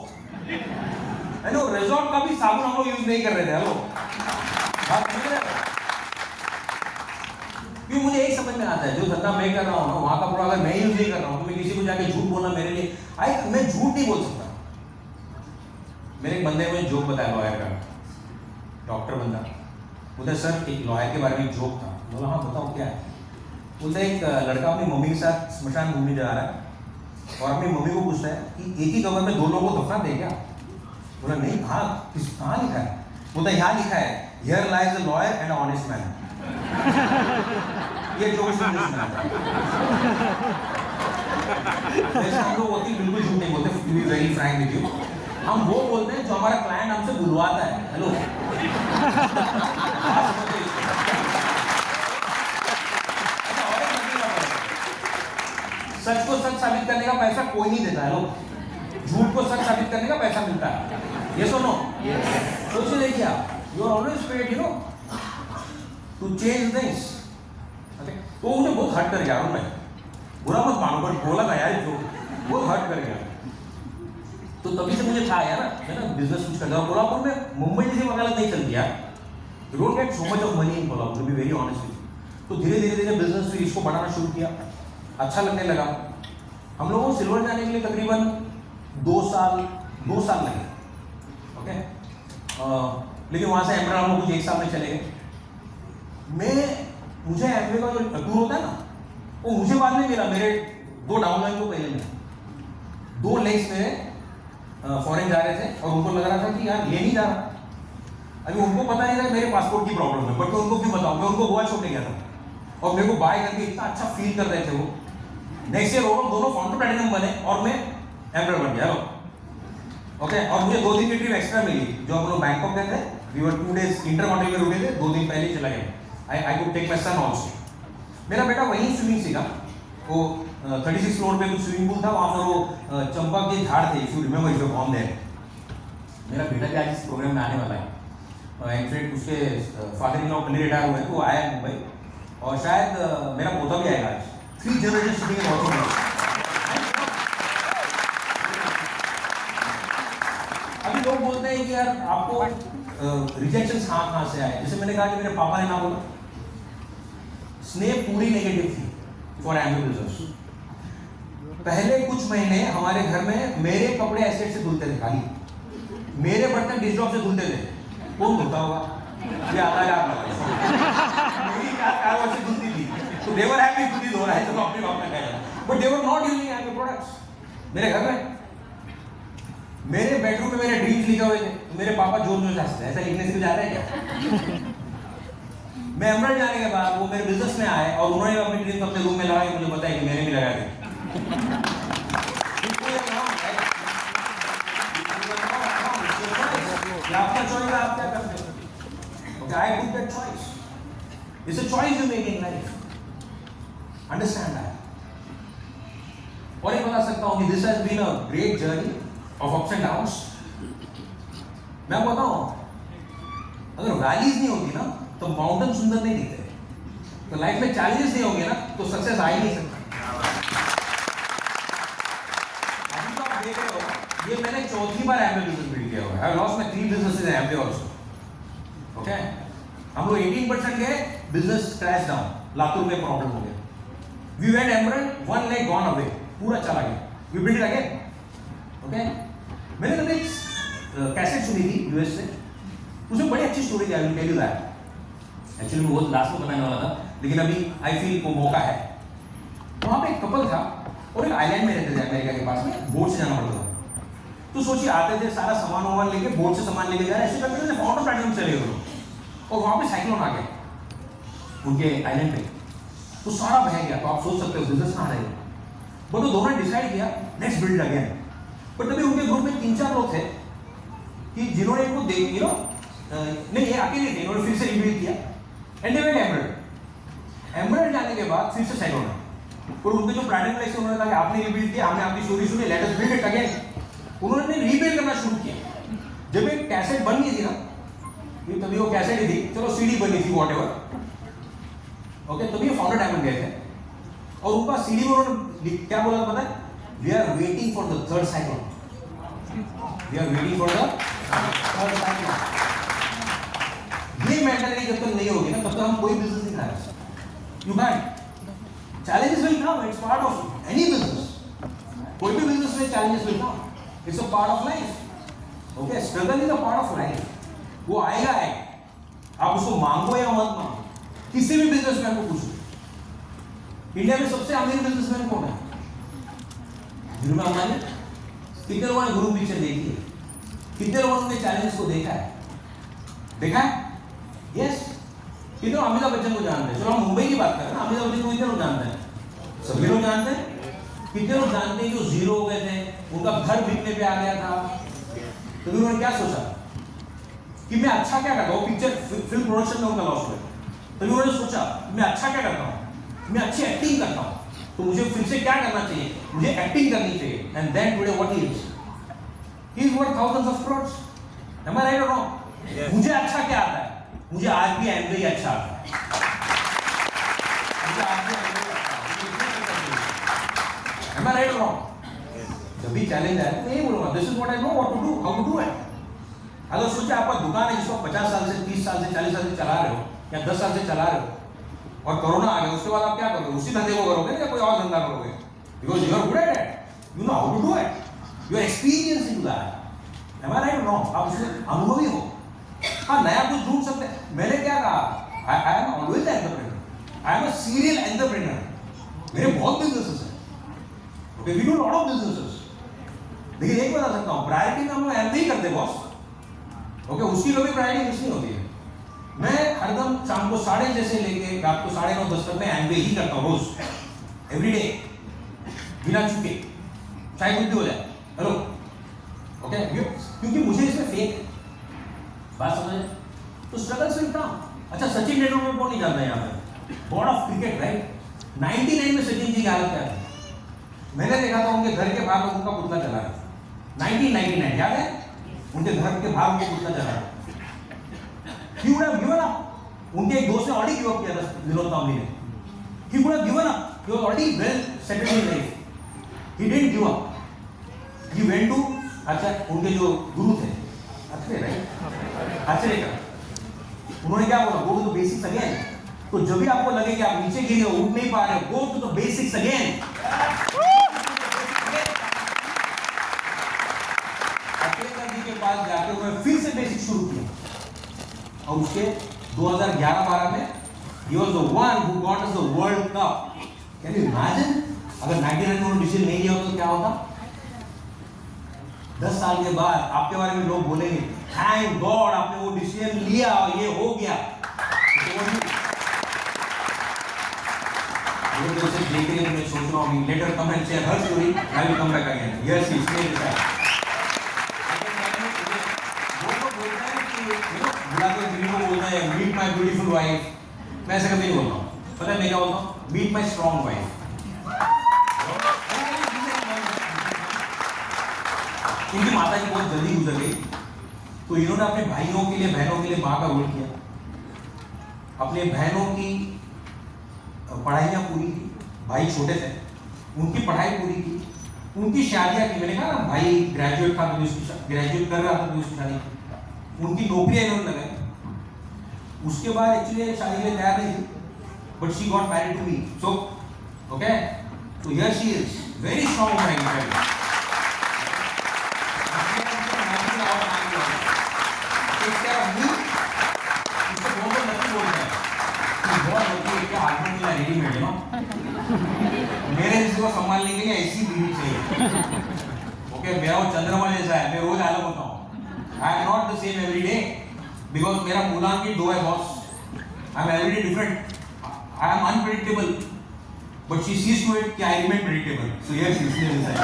[SPEAKER 1] है ना, रिजॉर्ट का भी साबुन हम लोग यूज नहीं कर रहे थे। हेलो बात समझ रहे हो? क्योंकि मुझे एक समझ में आता है, जो धंधा मैं कर रहा हूँ ना, वहाँ का प्रोडक्ट अगर मैं यूज नहीं कर रहा हूँ तो मैं किसी को जाके झूठ बोलना मेरे लिए, मैं झूठ नहीं बोल सकता। मेरे एक बंदे ने मुझे जोक बताया, लॉयर का, डॉक्टर बंदा, बोलते सर एक लॉयर के बारे में एक जोक था। बोला हाँ बताओ क्या है? बोलते एक लड़का अपनी मम्मी के साथ स्मशान घूमने जा रहा है और अपनी मम्मी को पूछता है कि एक ही कबर में 2 लोगों को दफना दे क्या? बोला नहीं, कहाँ लिखा है? बोलता यहाँ लिखा है, here lies a lawyer and honest man. ये जोक सुनने सुना था। वैसे हम लोग वकील बिल्कुल झूठ नहीं बोलते, to be very frank with you. हम वो बोलते हैं जो हमारा क्लाइंट हमसे बुलवाता है। हेलो सच को सच साबित करने का पैसा कोई नहीं देता है, लोग झूठ को सच साबित करने का पैसा मिलता है। ये सुनो, सोचिए देखिए आप, you are always paid you know to change things. तो मुझे बहुत हर्ट कर गया, मैं बुरा मत मानो, बट बोला था यार जो बहुत हर्ट कर गया। तो तभी से मुझे था यार है ना बिजनेस कुछ करना। कोल्हापुर में मुंबई जैसी वकालत नहीं चलती यार, you don't get so much of money in Kolhapur, to be very honest with you. तो धीरे धीरे बिजनेस फिर इसको बढ़ाना शुरू किया, अच्छा लगने लगा। हम लोगों को सिल्वर जाने के लिए तकरीबन 2 साल लगे, ओके। लेकिन वहाँ से एमरल्ड हम लोग कुछ 1 साल में चले गए। मुझे एमवे का जो टूर होता है ना, वो मुझे बाद में मिला, मेरे 2 डाउनलाइन को पहले मिला। 2 लेग्स मेरे फॉरेन जा रहे थे और उनको लग रहा था कि यार ये नहीं जा रहा। अभी उनको पता नहीं था मेरे पासपोर्ट की प्रॉब्लम है, बट मैं उनको क्यों बताऊँ, मैं उनको गोवा छोड़ने गया था और मेरे को बाय करके इतना अच्छा फील कर रहे थे वो। नेक्स्ट ईयर वो लोग दोनों फाउंडर प्लैटिनम बने और मैं एम्परर बन गया। ओके, और मुझे 2 दिन की ट्रिप एक्स्ट्रा मिली जो हम लोग बैंकॉक गए थे। वी वर 2 days इंटरकॉन्टिनेंटल में रुके थे, 2 दिन पहले ही चला गया। I could take my son also. मेरा बेटा वहीं स्विमिंग सीखा, वो 36 फ्लोर पे कुछ स्विमिंग पूल था, वहाँ पर वो चंपा के झाड़ थे, if you remember, if you on their. मेरा बेटा भी आज इस प्रोग्राम में आने वाला है। इनफैक्ट उसके फादर इन लॉ कल रिटायर हुए हैं, तो वो आया है मुंबई, और शायद मेरा पोता भी आएगा आज। 3 जनरेशन सिटिंग इन वाचिंग। अभी लोग बोलते हैं कि यार आपको रिजेक्शन कहाँ से आए। जैसे मैंने कहा कि मेरे पापा ने ना बोला, स्नेह पूरी नेगेटिव थी फॉर एम्बे बिजनेस। पहले कुछ महीने हमारे घर में मेरे कपड़े एसिड से धुलते थे, खाली मेरे बर्तन डिशवॉश से धुलते थे। कौन धुलता होगा? ये आता है आप मेरी कार से धुलती थी, तो दे वर हैप्पी खुद ही धो रहा है, चलो अपने बाप ने कहा, but they were not using एम्बे products. मेरे घर में मेरे बेडरूम में मेरे ड्रीम्स लिखे हुए थे, तो मेरे पापा जोर जोर से हंसते हैं, ऐसा लिखने से जा रहा है क्या? मैं एमराल्ड जाने के बाद वो मेरे बिजनेस में आए और उन्होंने अपने ड्रीम अपने रूम में लगाए, मुझे बताया कि मैंने भी लगाया था। आपका चॉइस है, आप क्या करते हो? Okay, I took that choice. It's a choice you make in life, understand that. और ये बता सकता हूं कि this has been a great journey of ups and downs. मैं बताऊं, अगर वैलीज नहीं होती ना तो माउंटेन सुंदर नहीं दिखते। तो लाइफ में चैलेंजेस नहीं होंगे ना तो सक्सेस आ ही नहीं सकता। अभी तो आप देख रहे हो, ये मैंने 4थी बार एम्बे बिजनेस बिल्ड किया हुआ है। I lost my 3 businesses in एम्बे also. Okay, हम लोग 18% गए, बिजनेस क्रैश डाउन, लातूर में प्रॉब्लम हो गया। We went Emerald, 1 leg gone away, पूरा चला गया। We build it again. Okay, मैंने कभी एक कैसेट सुनी थी यूएस से, उसमें बड़ी अच्छी स्टोरी थी। I will tell you that. Actually मैं बहुत लास्ट में बताने वाला था, लेकिन अभी आई फील को मौका है। वहाँ पे एक कपल था और एक आइलैंड में रहते थे अमेरिका के पास में, बोट से जाना पड़ता था। तो सोचिए, आते थे सारा सामान वामान लेके, बोट से सामान लेके जा रहे, ऐसे करते थे फाउंडर प्लैटिनम चले गए और वहाँ पे साइक्लोन आ गया उनके आइलैंड पे, तो सारा बह गया। तो आप सोच सकते हो बिजनेस कहाँ रहेगा। बट तो दोनों ने डिसाइड किया लेट्स बिल्ड अगेन। बट तभी उनके ग्रुप में 3-4 लोग थे कि जिन्होंने इनको देख नहीं, ये अकेले थे, इन्होंने फिर से रिबिल्ड किया and they went emerald. Emerald जाने के बाद फिर से साइक्लोन आया और उनके जो प्लैटिनम लाइफ से उन्होंने कहा कि आपने रिबिल्ड किया, हमने आपकी स्टोरी सुनी, let us build it again. उन्होंने रीबिल्ड करना शुरू किया। जब एक कैसेट बन गई थी ना, ये तभी वो कैसेट ही थी, चलो सीडी बनी थी व्हाटएवर। ओके, तभी ये फाउंडर डायमंड गए थे और उनका सीडी में उन्होंने क्या बोला पता है? We are waiting for the third cyclone, we are waiting for the third cyclone. ये मेंटालिटी जब तक नहीं होगी ना, तब तक हम कोई बिजनेस नहीं कर सकते। You can, challenges will come, it's part of any business. कोई भी बिजनेस में challenges will come, it's a part of life. Okay, struggle is a part of life, वो आएगा है, आप उसको मांगो या मत मांगो। किसी भी बिजनेसमैन को पूछो, इंडिया में सबसे अमीर बिजनेसमैन कौन है? धीरूभाई अंबानी। कितने लोगों ने गुरु पिक्चर देखी है? कितने लोगों ने चैलेंजेस को देखा है? देखा है? यस। कितने लोग अमिताभ बच्चन को जानते हैं? चलो हम मुंबई की बात करें ना, अमिताभ बच्चन को कितने लोग जानते हैं? सभी लोग जानते हैं। कितने लोग जानते हैं जो जीरो हो गए थे, उनका घर बिकने पे आ गया था, तो उन्होंने क्या सोचा कि मैं अच्छा क्या करता हूँ? पिक्चर फिल्म प्रोडक्शन में उनका लॉस हुआ, तो उन्होंने सोचा मैं अच्छा क्या करता हूँ? मैं अच्छी एक्टिंग करता हूँ, तो मुझे फिर से क्या करना चाहिए? मुझे एक्टिंग करनी चाहिए। And then today what he is worth thousands of crores. Am I right or wrong? Yes. मुझे अच्छा क्या आता है? मुझे आज भी एम्बे ही अच्छा आता है। मुझे आज भी एम्बे आता है। Am I right or wrong? जब भी चैलेंज आए तो यही बोलूँगा, this is what I know what to do, how to do it. अगर सोचिए आपका दुकान है जिसको 50 साल से, 30 साल से, 40 साल से चला रहे हो या 10 साल से चला रहे हो, और कोरोना आ गया, उसके बाद आप क्या करोगे? उसी धंधे को करोगे या कोई और धंधा करोगे? Because you are good at it, you know how to do it, you are experience in that. Am I right और रॉन्ग? आप उसमें अनुभवी हो। हाँ, नया कुछ ढूंढ सकते हैं। मैंने क्या कहा, I am always entrepreneur, I am a serial entrepreneur. मेरे बहुत बिजनेसेस हैं, okay, we do lot of businesses. लेकिन एक बता सकता हूँ, प्रायोरिटी में हम लोग ऐसे ही करते बॉस। ओके, उसकी कभी प्रायोरिटी मिस नहीं होती है। मैं हरदम शाम को 6:30 से लेके रात को 9:30-10 तक मैं एम्बे ही करता हूँ रोज, एवरी डे। बिना चुके, चाहे कुछ भी हो जाए। हेलो, ओके, क्योंकि मुझे इसमें फेक है, बात समझ रहे? तो स्ट्रगल्स विल कम। अच्छा, सचिन तेंदुलकर को नहीं जानता यहाँ पे, गॉड ऑफ क्रिकेट, राइट? 99 में सचिन जी की हालत क्या थी? मैंने देखा था उनके घर के बाहर लोगों का पुतला चला रहा था। 1999 याद है? उनके घर के बाहर उनका पुतला चला रहा था। He would have given up. उनके एक दोस्त ने ऑलरेडी गिव अप किया था, विनोद कांबली ने। He would have given up. He was already well settled in life. He didn't give up. He went to, अच्छा, उनके जो गुरु थे, अच्छे, राइट? अच्छे का उन्होंने क्या बोला? Go to the basics again. तो जब भी आपको लगे कि आप नीचे गिरे हो, उठ नहीं पा रहे हो, go to the basics again. के पास जाके उन्होंने फिर से बेसिक शुरू किया और उसके 2011-12 में he was the one who got us the World Cup. Can you imagine? अगर 99 में उन्होंने डिसीजन नहीं लिया होता तो क्या होता? 10 साल के बाद आपके बारे में लोग बोलेंगे थैंक गॉड आपने वो डिसीजन लिया और ये हो गया। वो जैसे देख रहे हैं, मैं सोच रहा हूँ later come and share her story, I will come back again. Yes, इसलिए बोलता है मीट माई ब्यूटीफुल वाइफ, मैं ऐसा कभी नहीं बोलता हूँ। पता है मैं क्या बोलता हूँ? Meet my strong wife. इनकी माता जी बहुत जल्दी गुजर गई, तो इन्होंने अपने भाइयों के लिए, बहनों के लिए माँ का रोल किया। अपने बहनों की पढ़ाइयाँ पूरी की, भाई छोटे थे, उनकी पढ़ाई पूरी की, उनकी शादियाँ की। मैंने कहा ना, भाई ग्रेजुएट था तो उसकी ग्रेजुएट कर रहा था तो उसकी शादी, उनकी नौकरियां इन्होंने लगाई। उसके बाद एक्चुअली शादी के लिए तैयार नहीं थी, but she got married to me. So okay, so here she is, very strong woman. Take care of me. इसको बहुत लकी बोलते हैं, बहुत लकी है, क्या हस्बैंड मिला रेडीमेड, यू नो। मेरे इसको संभालने के लिए ऐसी बीवी चाहिए। ओके, मेरा वो चंद्रमा जैसा है, मैं रोज अलग होता हूँ। I am not the same every day because मेरा मूलांकित 2 है boss. I am every day different. I am unpredictable, but she sees to it कि I remain predictable. So yes, इसलिए ऐसा है।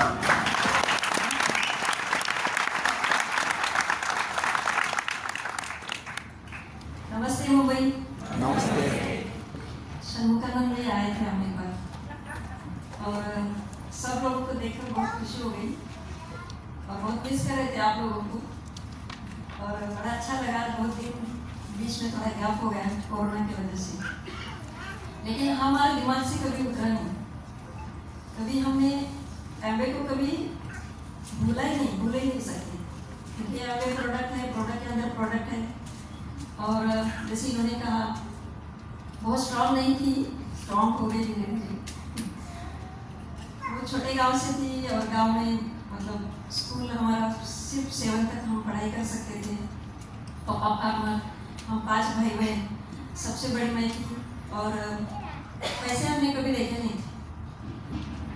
[SPEAKER 2] नमस्ते मुंबई।
[SPEAKER 3] नमस्ते।
[SPEAKER 2] शंमुखानंद जी आए थे हम एक बार और सब लोगों को देखकर बहुत खुशी हो गई और बहुत मिस कर रहे थे आप लोगों को और बड़ा अच्छा लगा। बहुत दिन बीच में थोड़ा गैप हो गया कोरोना की वजह से, लेकिन हमारे दिमाग से कभी उतरा नहीं। कभी हमने एम्बे को कभी भूल ही नहीं सकते, क्योंकि एम्बे प्रोडक्ट है, प्रोडक्ट के अंदर प्रोडक्ट है। और जैसे इन्होंने कहा बहुत स्ट्रांग नहीं थी, स्ट्रांग हो गई धीरे धीरे। वो छोटे गांव से थी और गांव में मतलब स्कूल हमारा सिर्फ 7 तक हम पढ़ाई कर सकते थे। पापा हम 5 भाई बहन, सबसे बड़ी मैं थी और पैसे हमने कभी देखे नहीं थे।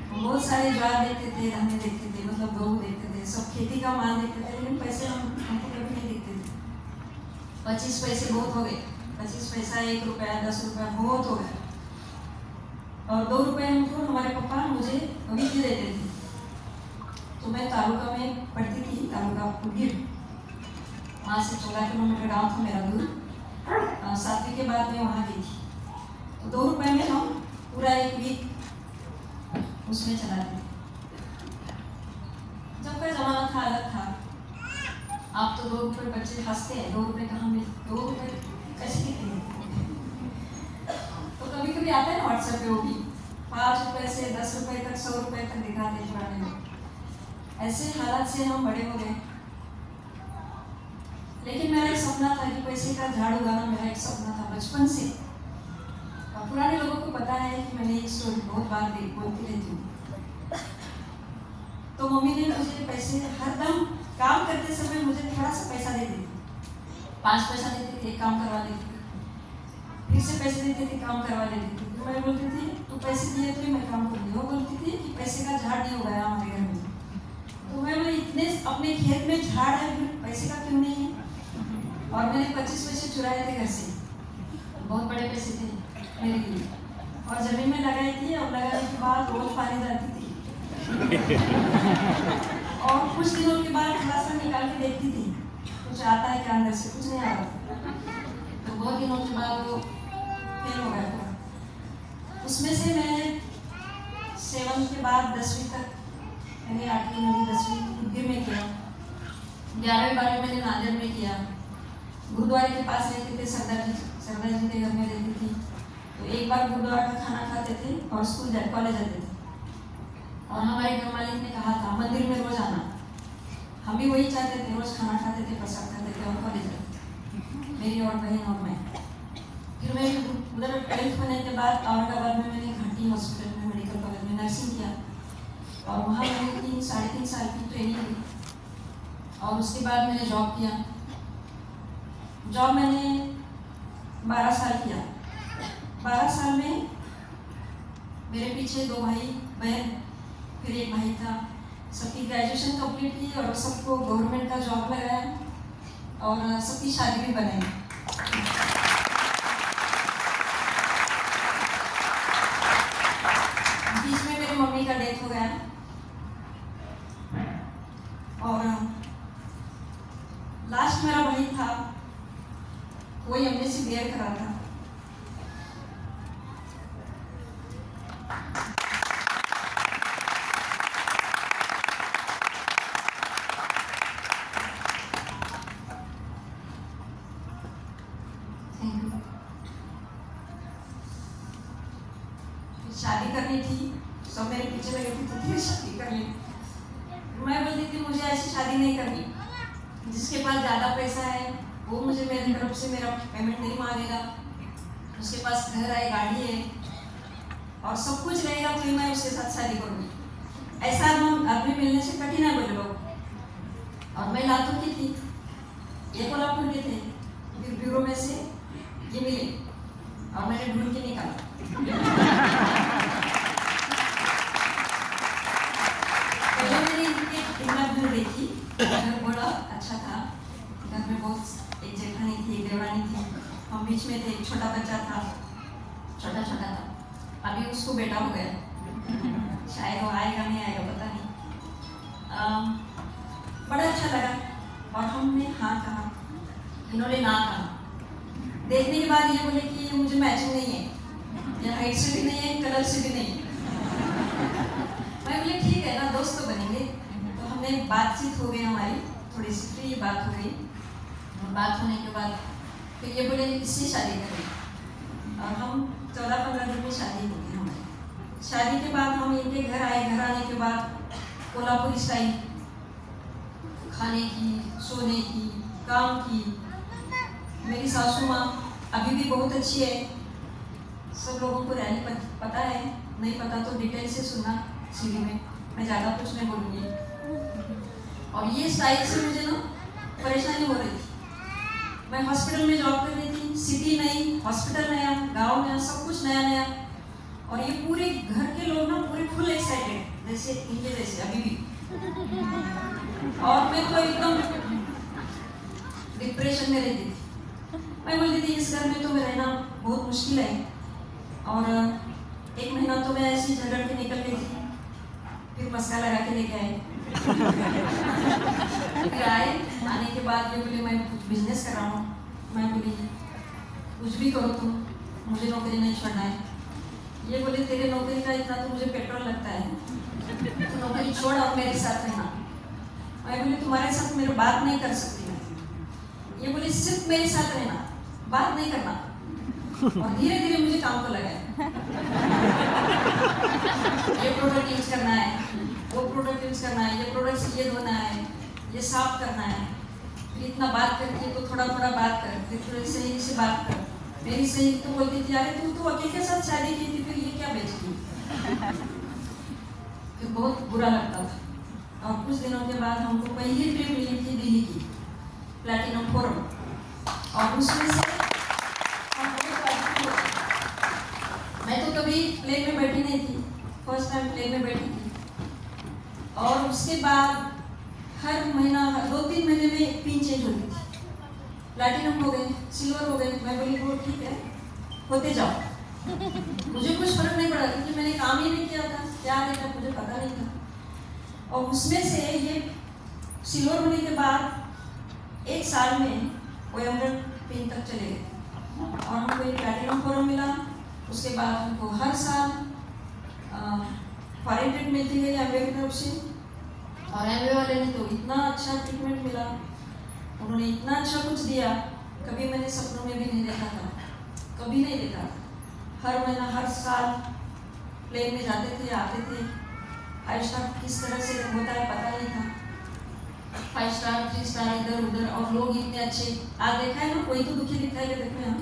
[SPEAKER 2] हम बहुत सारे ज्वार देखते थे, धाने देखते थे, मतलब गेहूँ देखते थे, सब खेती का माल देखते थे, लेकिन पैसे हमको कभी नहीं दिखते थे। 25 पैसे बहुत हो गए, 25 पैसा 1 रुपया 10 रुपया बहुत हो गया। और 2 रुपये हमको हमारे पापा मुझे अभी भी देते थे। तो मैं तालुका में पढ़ती थी, तालुका पुरगिर, वहाँ से 14 किलोमीटर गाँव था मेरा दूर। 7वीं के बाद मैं वहाँ गई थी, तो 2 रुपये में हम पूरा एक वीक उसमें चलाते थे। जब का ज़माना था अलग था। आप तो 2 रुपये बच्चे हंसते हैं, 2 रुपये कहाँ मिलते, 2 रुपये कैसे दिखेंगे। तो कभी कभी आता है ना व्हाट्सएप पे, वो भी 5 रुपये से 10 रुपये तक 100 रुपये तक दिखाते हैं पुराने लोग। ऐसे हालात से हम बड़े हो गए। लेकिन मेरा एक सपना था कि पैसे का झाड़ उगाना मेरा एक सपना था बचपन से। और पुराने लोगों को पता है कि मैंने एक स्टोरी बहुत बार बोलती रहती हूँ। तो मम्मी ने मुझे पैसे हरदम काम करते समय मुझे थोड़ा सा पैसा दे देती, 5 पैसा देती थी, एक काम करवा देती थी, फिर से पैसे देती थी, काम करवा लेती थी। तो मैं बोलती थी तो पैसे दिए तो मैं काम कर दूँ। वो बोलती थी कि पैसे का झाड़ नहीं उगाया हमारे घर में। तो मैं बोली इतने अपने खेत में झाड़ है, फिर पैसे का क्यों नहीं है। और मैंने 25 पैसे चुराए थे घर से, बहुत बड़े पैसे थे मेरे लिए, और जमीन में लगाई थी। और लगाने के बाद रोज पानी डालती थी, और कुछ दिनों के बाद थोड़ा सा निकाल के देखती थी कुछ आता है क्या अंदर से, कुछ नहीं आ रहा था। तो बहुत दिनों के बाद वो फेल हो गया था। उसमें से मैं 7th के बाद 10वीं तक मैंने 8वीं 9वीं 10वीं उदगीर में किया। 11वीं 12वीं मैंने नांदेड़ में किया। गुरुद्वारे के पास रहते थे, सरदार जी के घर में रहती थी। तो एक बार गुरुद्वारा का खाना खाते थे और कॉलेज जाते थे। और हमारे घर मालिक ने कहा था मंदिर में रोज आना। हम भी वही चाहते थे, रोज खाना खाते थे, प्रसाद खाते थे और कॉलेज जाते थे, मेरी और बहन और मैं। फिर मैं उधर 12th होने के बाद औरंगाबाद में मैंने घाटी हॉस्पिटल में मेडिकल कॉलेज में नर्सिंग किया और वहाँ मैंने 3-3.5 साल की ट्रेनिंग ली। और उसके बाद मैंने जॉब किया। जॉब मैंने 12 साल किया। 12 साल में मेरे पीछे 2 भाई बहन, फिर एक भाई था। सबकी ग्रेजुएशन कंप्लीट की और सबको गवर्नमेंट का जॉब लगाया और सबकी शादी भी बनाई। बीच में मेरी मम्मी का डेथ हो गया और लास्ट मेरा भाई था, वही हमने से बेयर करा था। शादी करनी थी, सब मेरे पीछे लगे थे तो फिर शादी कर ली। मैं बोलती थी मुझे ऐसी शादी नहीं करनी, जिसके पास ज़्यादा पैसा है वो मुझे मेरी तरफ से मेरा पेमेंट नहीं मांगेगा, उसके पास घर है, गाड़ी है और सब कुछ रहेगा तो मैं उसके साथ शादी करूँगी। ऐसा आदमी मिलने से कठिन है बोले लोग। और मैं लातूर की थी, ये कोल्हापुर के थे, फिर ब्यूरो में से ये मिले और मैंने ढूंढ के निकाला। पहले मैंने इनके घर देखी, घर बड़ा अच्छा था। घर में बहुत एक जेठानी थी, एक देवरानी थी, हम बीच में थे। एक छोटा बच्चा था, छोटा था। अभी उसको बेटा हो गया, शायद वो आएगा नहीं आएगा पता नहीं। बड़ा अच्छा लगा और हमने हाँ कहा, इन्होंने ना कहा। देखने के बाद ये बोले कि ये मुझे मैचिंग नहीं है, या हाइट से भी नहीं है, कलर से भी नहीं है। मैं बोले ठीक है ना, दोस्त तो बनेंगे। तो हमने बातचीत हो गई हमारी, थोड़ी सी फ्री बात हो गई। बात होने के बाद फिर ये बोले इससे शादी करें और हम 14-15 दिन में शादी हो गई हमारी। शादी के बाद हम इनके घर आए। घर आने के बाद कोल्हापुरी स्टाइल खाने की, सोने की, काम की। मेरी सासू माँ अभी भी बहुत अच्छी है। सब लोगों को रैली पता है, नहीं पता तो डिटेल से सुनना सीडी में, मैं ज़्यादा कुछ नहीं बोलूँगी। और ये स्टाइल से मुझे ना परेशानी हो रही थी। मैं हॉस्पिटल में जॉब कर रही थी, सिटी नई, हॉस्पिटल नया, गांव नया, सब कुछ नया नया। और ये पूरे घर के लोग ना पूरे फुल एक्साइटेड, जैसे इनके जैसे अभी भी। और मैं तो एकदम डिप्रेशन में रहती थी। मैं बोलती थी इस घर में तो मैं रहना बहुत मुश्किल है। और 1 महीना तो मैं ऐसी झगड़ के निकल गई थी। फिर मस्का लगा के लेके आए। फिर आने के बाद ये बोले मैं कुछ बिजनेस कर रहा हूँ। मैं बोली कुछ भी करो तुम, मुझे नौकरी नहीं छोड़ना है। ये बोले तेरे नौकरी का इतना तो मुझे पेट्रोल लगता है, तो नौकरी छोड़ और मेरे साथ रहना। मैं बोली तुम्हारे साथ मेरी बात नहीं कर सकती मैं। ये बोली सिर्फ मेरे साथ रहना, बात नहीं करना। और धीरे धीरे मुझे काम को लगाया। ये प्रोडक्ट यूज करना है, वो प्रोडक्ट यूज करना है, ये प्रोडक्ट से ये धोना है, ये साफ करना है। फिर इतना बात करके तो थोड़ा बात कर, फिर थोड़ी सही से बात कर। मेरी सही तो बोलती थी अरे तुम तो वकील के साथ शादी की थी, फिर ये क्या बेचती। फिर बहुत बुरा लगता था। और कुछ दिनों के बाद हमको पहली ट्रिप मिली थी दिल्ली की, प्लैटिनम फोरम। और उसमें से मैं तो कभी प्लेन में बैठी नहीं थी, फर्स्ट टाइम प्लेन में बैठी थी। और उसके बाद हर महीना 2-3 महीने में पिन चेंज होती थी। प्लैटिनम हो गए, सिल्वर हो गए। मैं बोली वो ठीक है, होते जाओ। मुझे कुछ फर्क नहीं पड़ा क्योंकि मैंने काम ही नहीं किया था, क्या देखा मुझे पता नहीं था। और उसमें से ये सिल्वर होने के बाद 1 साल में वो 100 पिन तक चले गए और हमको ये प्लैटिनम फोरम मिला। उसके बाद हमको हर साल फॉरेन ट्रिप मिलती है एमवे की तरफ से, और एमवे वाले ने तो इतना अच्छा ट्रीटमेंट मिला, उन्होंने इतना अच्छा कुछ दिया, कभी मैंने सपनों में भी नहीं देखा था, कभी नहीं देखा। हर महीना हर साल प्लेन में जाते थे आते थे। 5 स्टार किस तरह से होता है पता नहीं था, 5 स्टार 3 स्टार इधर उधर, और लोग इतने अच्छे। आज देखा है ना, कोई तो दुखी दिखता है देखो यहाँ,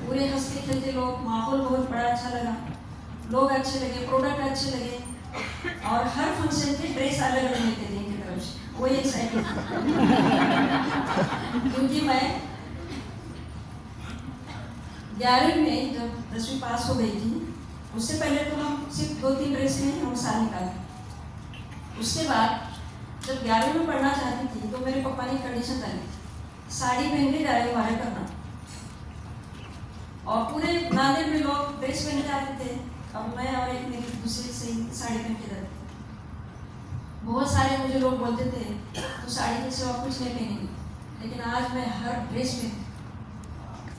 [SPEAKER 2] पूरे हंसते खेलते लोग, माहौल बहुत बड़ा अच्छा लगा, लोग अच्छे लगे, प्रोडक्ट अच्छे लगे, और हर फंक्शन के ड्रेस अलग अलग मिलते थे इनकी तरफ से। वही एक्साइटेड क्योंकि मैं 11वीं में जब 10वीं पास हो गई थी, उससे पहले तो हम सिर्फ 2-3 ड्रेस में हम साल निकाले। उसके बाद जब 11वीं में पढ़ना चाहती थी तो मेरे पापा ने कंडीशन डाली, साड़ी पहन के 11वीं वाले करना, और पूरे नांदेड़ में लोग ड्रेस पहन के आते थे और मैं और एक मेरी दूसरी से साड़ी पहन के जाती। बहुत सारे मुझे लोग बोलते थे तो साड़ी के सिवा कुछ नहीं पहनेंगे, लेकिन आज मैं हर ड्रेस में,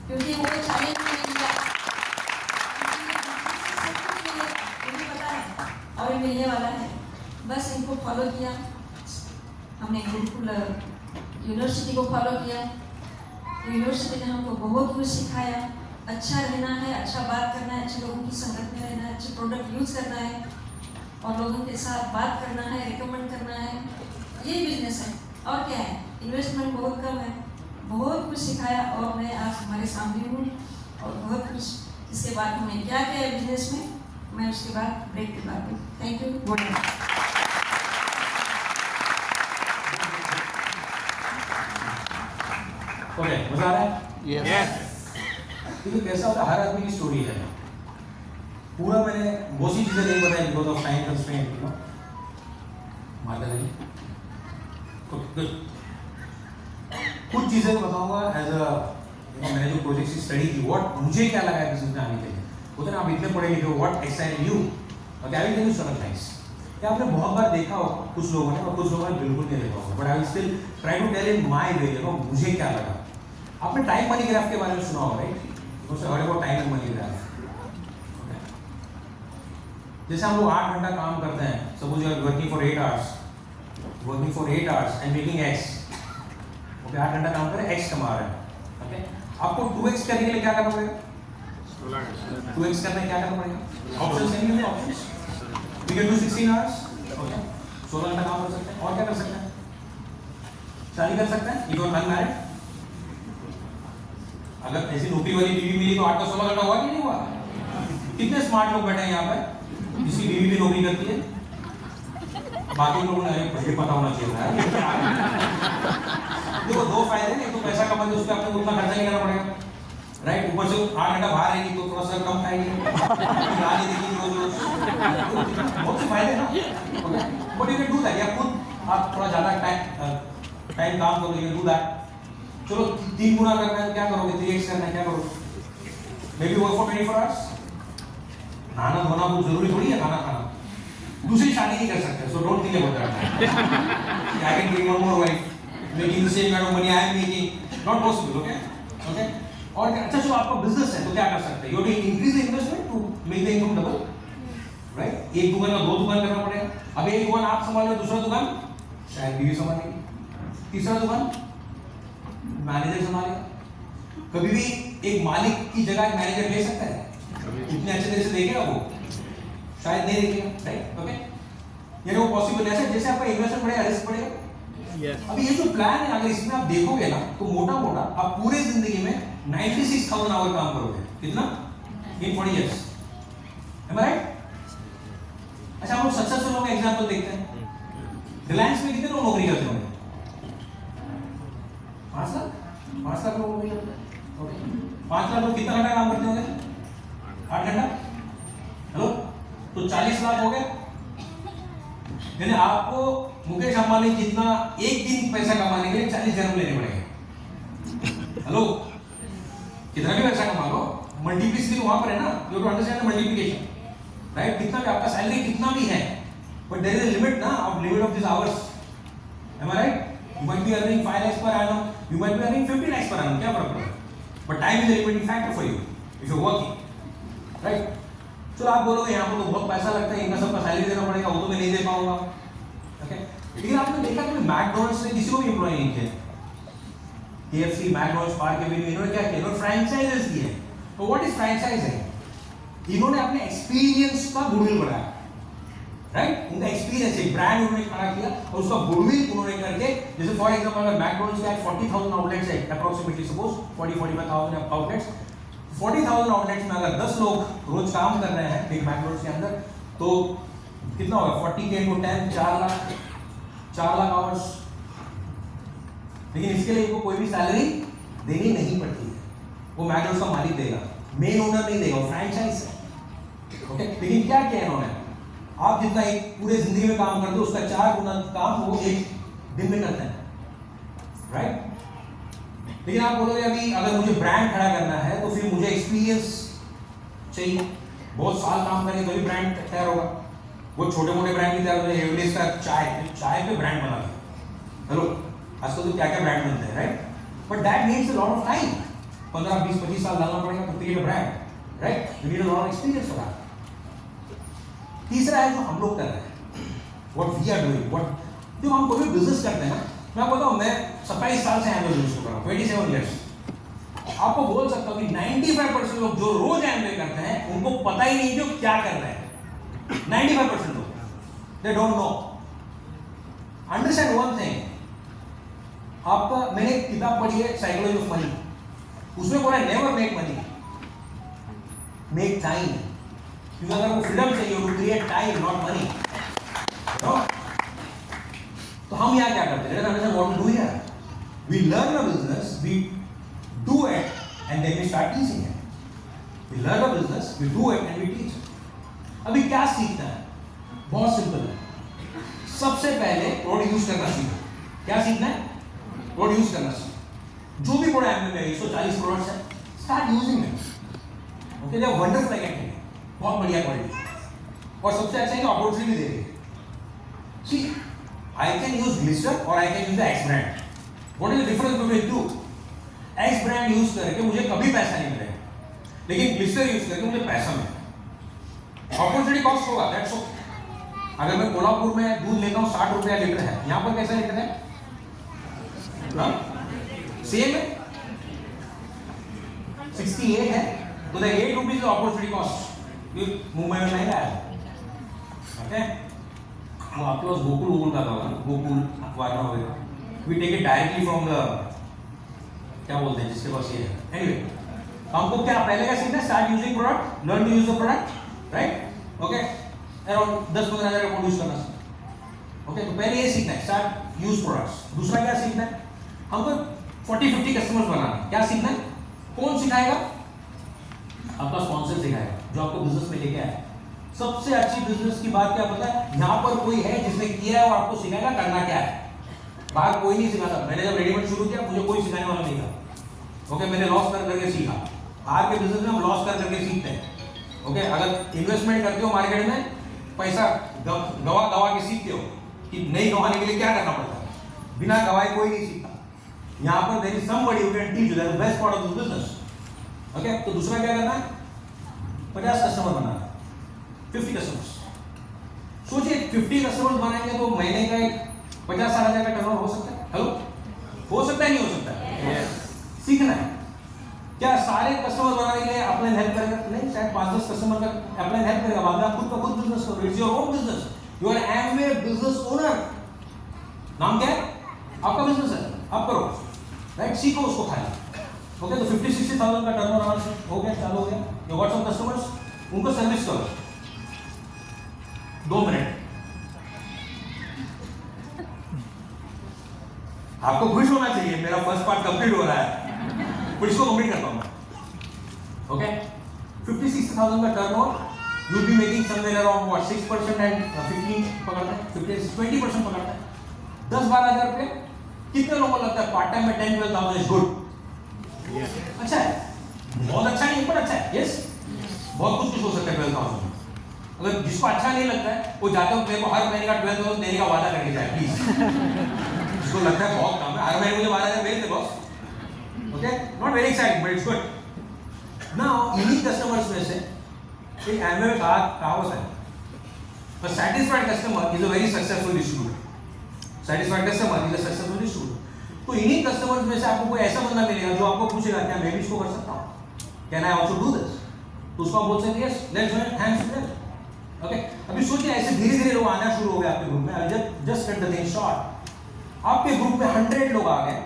[SPEAKER 2] क्योंकि वो चैलेंज मैंने लिया, मुझे पता है और ये मिलने वाला है, बस इनको फॉलो किया। हमने गुरुकुल यूनिवर्सिटी को फॉलो किया, यूनिवर्सिटी ने हमको बहुत कुछ सिखाया। अच्छा रहना है, अच्छा बात करना है, अच्छे लोगों की संगत में रहना है, अच्छे प्रोडक्ट यूज़ करना है, और लोगों के साथ बात करना है, रिकमेंड करना है, यही बिजनेस है। और क्या है, इन्वेस्टमेंट बहुत कम है। बहुत कुछ सिखाया और मैं आज हमारे सामने हूँ, और बहुत कुछ इसके बाद हमने क्या किया है बिजनेस में, मैं उसके बाद ब्रेक के बाद हूँ। Thank you.
[SPEAKER 1] ओके, मजा आ रहा है?
[SPEAKER 3] Yes.
[SPEAKER 1] क्योंकि कैसा होता है, हर आदमी की स्टोरी है। पूरा मैंने बहुत सी चीजें नहीं बताई because of time constraint, you know. माता जी तो कुछ चीजें बताऊंगा एज अ, मैंने जो प्रोजेक्ट की स्टडी की, व्हाट मुझे क्या लगा है बिजनेस में आने के लिए। होता है ना, आप इतने पढ़े लिखे हो, व्हाट एक्साइटेड यू, और क्या भी सरप्राइज। क्या आपने बहुत बार देखा हो कुछ लोगों ने, और कुछ लोगों ने बिल्कुल नहीं देखा होगा, but I will still try to tell in my way, you know, मुझे क्या लगा। आपने टाइम मनी ग्राफ के बारे में सुना होगा, right? Heard about time and money graph. जैसे हम लोग 8 घंटा काम करते हैं, suppose you are working for 8 hours, working for 8 hours and making x, okay, 8 घंटा काम करें, x कमा रहे हैं, ओके। आपको 2x करने के लिए क्या करना पड़ेगा? 2x करने क्या करना पड़ेगा? ऑप्शंस नहीं है, options we can do 16 hours, okay, 16 घंटा काम कर सकते हैं। और क्या कर सकते हैं? शादी कर सकते हैं, इफ यू आर अनमैरिड। अगर ऐसी नौकरी वाली बीवी मिली तो 8 का 16 घंटा हुआ कि नहीं हुआ? कितने स्मार्ट लोग बैठे हैं यहाँ पर जिसकी बीवी भी नौकरी करती है। बाकी लोगों ने मुझे पता होना चाहिए था। देखो, 2 फायदे हैं, एक तो पैसा कमाते उस पर आपको उतना खर्चा नहीं करना पड़ेगा, राइट? ऊपर से 8 घंटा बाहर रहेगी तो थोड़ा सा कम खाएगी, गाली देगी रोज, बहुत से फायदे ना, okay. But you can do that, या खुद आप थोड़ा ज्यादा टाइम काम करो, यू कैन डू दैट। चलो 3 गुना करना है तो क्या करोगे? 3x करना है, क्या करोगे? May be work for 24 hours। नहाना धोना बहुत जरूरी थोड़ी है, खाना खाना। दूसरी शादी नहीं कर सकते, so don't think about that. I can get one more wife, making the same kind of money I am making, not possible, okay okay. और अच्छा, जो आपका बिजनेस है तो क्या कर सकते हैं? You have to increase the investment to make the income double, right? एक दुकान का 2 दुकान करना पड़ेगा। अब एक दुकान आप संभाल रहे हो, दूसरा दुकान शायद बीवी संभालेगी, तीसरा दुकान मैनेजर संभालेगा। कभी भी एक मालिक की जगह एक मैनेजर ले सकता है? इतने अच्छे तरह से देखेगा वो? शायद नहीं देखेगा, राइट? ओके, यानी वो पॉसिबल है। जैसे आपका इन्वेस्टमेंट बढ़ेगा, रिस्क बढ़ेगा। अभी ये जो प्लान है, अगर इसमें आप देखोगे ना तो मोटा मोटा आप पूरे जिंदगी में 96,000 आवर काम करोगे। कितना? इन 40 years, am I right? अच्छा, हम लोग सक्सेसफुल लोगों का एग्जांपल देखते हैं। रिलायंस में कितने लोग नौकरी करते होंगे? 5 लाख लोग नौकरी करते हैं, ओके। 5 लाख लोग कितना घंटा काम करते होंगे? 8 घंटा। हेलो, तो 40 लाख हो गए। यानी आपको मुकेश अंबानी जितना एक दिन पैसा कमाने के लिए 40 जन्म लेने पड़ेंगे। हेलो, कितना भी पैसा कमा लो, मल्टीप्लिसिटी वहां पर है ना, you have to understand the multiplication, right? कितना भी आपका सैलरी कितना भी है, but there is a limit na of these hours. Am I right? You might be earning 5 lakhs per annum, you might be earning 50 lakhs per annum, क्या फर्क पड़ता है? But time is a limiting factor for you if you're working, right? चलो आप बोलोगे यहाँ पर तो बहुत पैसा लगता है, इनका सबका सैलरी देना पड़ेगा, वो तो मैं नहीं दे पाऊंगा, okay? लेकिन आपने देखा कि मैकडॉनल्ड्स ने किसी को भी एम्प्लॉय नहीं किया, KFC, मैकडॉनल्ड्स, पार्क एवेन्यू, इन्होंने क्या किया? इन्होंने फ्रैंचाइजेस किए। तो व्हाट इज फ्रैंचाइजिंग? इन्होंने अपने एक्सपीरियंस का गुडविल बढ़ाया, राइट? उनका एक्सपीरियंस एक ब्रांड उन्होंने खड़ा किया और उसका गुडविल उन्होंने करके, जैसे फॉर एग्जांपल अगर मैकडॉनल्ड्स का 40,000 आउटलेट्स है अप्रोक्सीमेटली, सपोज 40-45,000 आउटलेट्स, 40,000 आउटलेट्स में अगर 10 लोग रोज काम कर रहे हैं एक मैकडॉनल्ड्स के अंदर, तो कितना होगा? 40K into 10, 4 lakh hours. लेकिन इसके लिए इनको कोई भी सैलरी देनी नहीं पड़ती है, वो मैकडॉनल्ड्स का मालिक देगा, मेन ओनर नहीं देगा, वो फ्रैंचाइज है, ओके? लेकिन क्या किया इन्होंने? आप जितना एक पूरे जिंदगी में काम करते हो उसका 4 गुना काम वो एक दिन में करते हैं, राइट? लेकिन आप बोलोगे अभी अगर मुझे ब्रांड खड़ा करना है तो फिर मुझे एक्सपीरियंस चाहिए, बहुत साल काम करेंगे तभी ब्रांड तैयार होगा। वो छोटे मोटे ब्रांड भी तैयार होते हैं, एवरेज का चाय पे ब्रांड बना दिया, हेलो आजकल तो क्या क्या ब्रांड बनते हैं, right? But that needs a lot of time, 15, 20, 25 साल डालना पड़ेगा तो create a brand, right? You need a lot of experience for that. तीसरा है जो हम लोग कर रहे हैं, what we are doing, what जो हम कोई भी बिजनेस करते हैं ना, मैं आपको बताऊं, मैं 27 साल से एमवे बिजनेस कर रहा हूं, 27 इयर्स। आपको बोल सकता हूं कि 95% लोग जो रोज एमवे करते हैं उनको पता ही नहीं जो क्या कर रहे हैं। 95% लोग they don't know. Understand one thing, आपका मैंने एक किताब पढ़ी है साइकोलॉजी ऑफ मनी, उसमें बोला never make money, make time. क्योंकि अगर वो फ्रीडम चाहिए to create time not money, तो हम यहाँ क्या करते हैं? Let's understand what we do here. We learn a business, we do it and then we start teaching it. We learn a business, we do it and we teach. अभी क्या सीखना है? बहुत सिंपल है, सबसे पहले प्रोडक्ट यूज करना सीखो। क्या सीखना है? प्रोडक्ट यूज करना सीखो। जो भी प्रोडक्ट एमवे में 140 प्रोडक्ट्स हैं, start using it, okay? They are wonderful agreement, बहुत बढ़िया क्वालिटी, और सबसे अच्छा है कि अपॉर्चुनिटी भी दे रही है। सी आई कैन यूज ग्लिसर और I can use the x brand. What is the difference between two? X brand use करके मुझे कभी पैसा नहीं मिलेगा, लेकिन ग्लिसर यूज करके मुझे पैसा मिलेगा। अपॉर्चुनिटी कॉस्ट होगा, दैट्स ओके। अगर मैं कोल्हापुर में दूध लेता हूँ 60 रुपया लीटर है, यहाँ पर कैसा लीटर है? सेम है, 68 है, तो the 8 rupees opportunity cost. Mumbai में नहीं आया, ओके? वो आपके पास गोकुल का होगा, गोकुल वाला होगा, we take it directly from the, क्या बोलते हैं जिसके पास ये है। एनीवे, हमको क्या पहले क्या सीखना है? Start using product, learn to use the product, right? Okay, around 10-15 हज़ार का प्रोडक्ट यूज करना सीखना, ओके? तो पहले ये सीखना है, स्टार्ट यूज प्रोडक्ट्स। दूसरा क्या सीखना है? हमको 40-50 कस्टमर्स बनाना है। क्या सीखना है? कौन सिखाएगा? आपका स्पॉन्सर सिखाएगा, जो आपको बिजनेस में लेके आया। सबसे अच्छी बिजनेस की बात क्या पता है? यहाँ पर कोई है जिसने किया है और आपको सिखाएगा करना क्या है। बाहर कोई नहीं सिखाता। मैंने जब रेडीमेड शुरू किया मुझे कोई सिखाने वाला नहीं था, ओके? मैंने लॉस कर करके सीखा। बाहर के बिजनेस में हम लॉस कर करके सीखते हैं, ओके? अगर इन्वेस्टमेंट करते हो मार्केट में, पैसा गवा के सीखते हो कि नहीं गंवाने के लिए क्या करना पड़ता है। बिना गवाए कोई नहीं सीखता। यहाँ पर there is somebody who can teach you the best part of this business, okay? तो दूसरा क्या करना है? 50 कस्टमर बनाना है, 50 कस्टमर्स। सोचिए 50 कस्टमर्स बनाएंगे तो महीने का एक 50-60 हज़ार का टर्नओवर हो सकता है। हेलो, हो सकता है? नहीं हो सकता है? yes. सीखना है। क्या सारे कस्टमर बनाने के लिए अपने हेल्प करेगा? नहीं, शायद 5-10 कस्टमर का अपने हेल्प करेगा, बाद में आप खुद का खुद बिजनेस करो। It's your own business, you are Amway business owner. नाम क्या है? आपका बिजनेस है, आप करो, राइट? सीखो उसको खाली, ओके? तो 50-60,000 का टर्नओवर हो गया, चालू हो गया। यू गॉट सम कस्टमर्स, उनको सर्विस करो 2 मिनट। आपको खुश होना चाहिए, मेरा फर्स्ट पार्ट कंप्लीट हो रहा है, फिर इसको कंप्लीट करता हूं, ओके? 50-60,000 का turnover, you will be making somewhere around what 6% and 15 पकड़ते हैं, 20% पकड़ते हैं, 10-12 हज़ार रुपये। कितने लोगों को लगता है पार्ट टाइम में 10-12,000 इज गुड? अच्छा है, बहुत अच्छा नहीं पर अच्छा है, यस? बहुत कुछ हो सकता है 12,000 में, अगर जिसको अच्छा नहीं लगता है वो जाते हो मेरे को हर महीने का 12,000 देने का वादा करके जाए प्लीज। जिसको लगता है बहुत काम है हर महीने मुझे 12,000 भेज दे boss, okay, not very exciting but it's good. Now इन्हीं कस्टमर्स में से एक एमवे में कहावत है, a satisfied customer is a very successful distributor, satisfied customer is a successful distributor। तो इन्हीं कस्टमर्स में से आपको कोई ऐसा बंदा मिलेगा जो आपको पूछेगा क्या मैं भी इसको कर सकता हूँ, can I also do this, तो उसको आप बोल सकते हैं yes let's join hands together, okay. अभी सोचिए ऐसे धीरे धीरे लोग आना शुरू हो गए आपके ग्रुप में, I just cut the thing short. आपके ग्रुप में 100 लोग आ गए,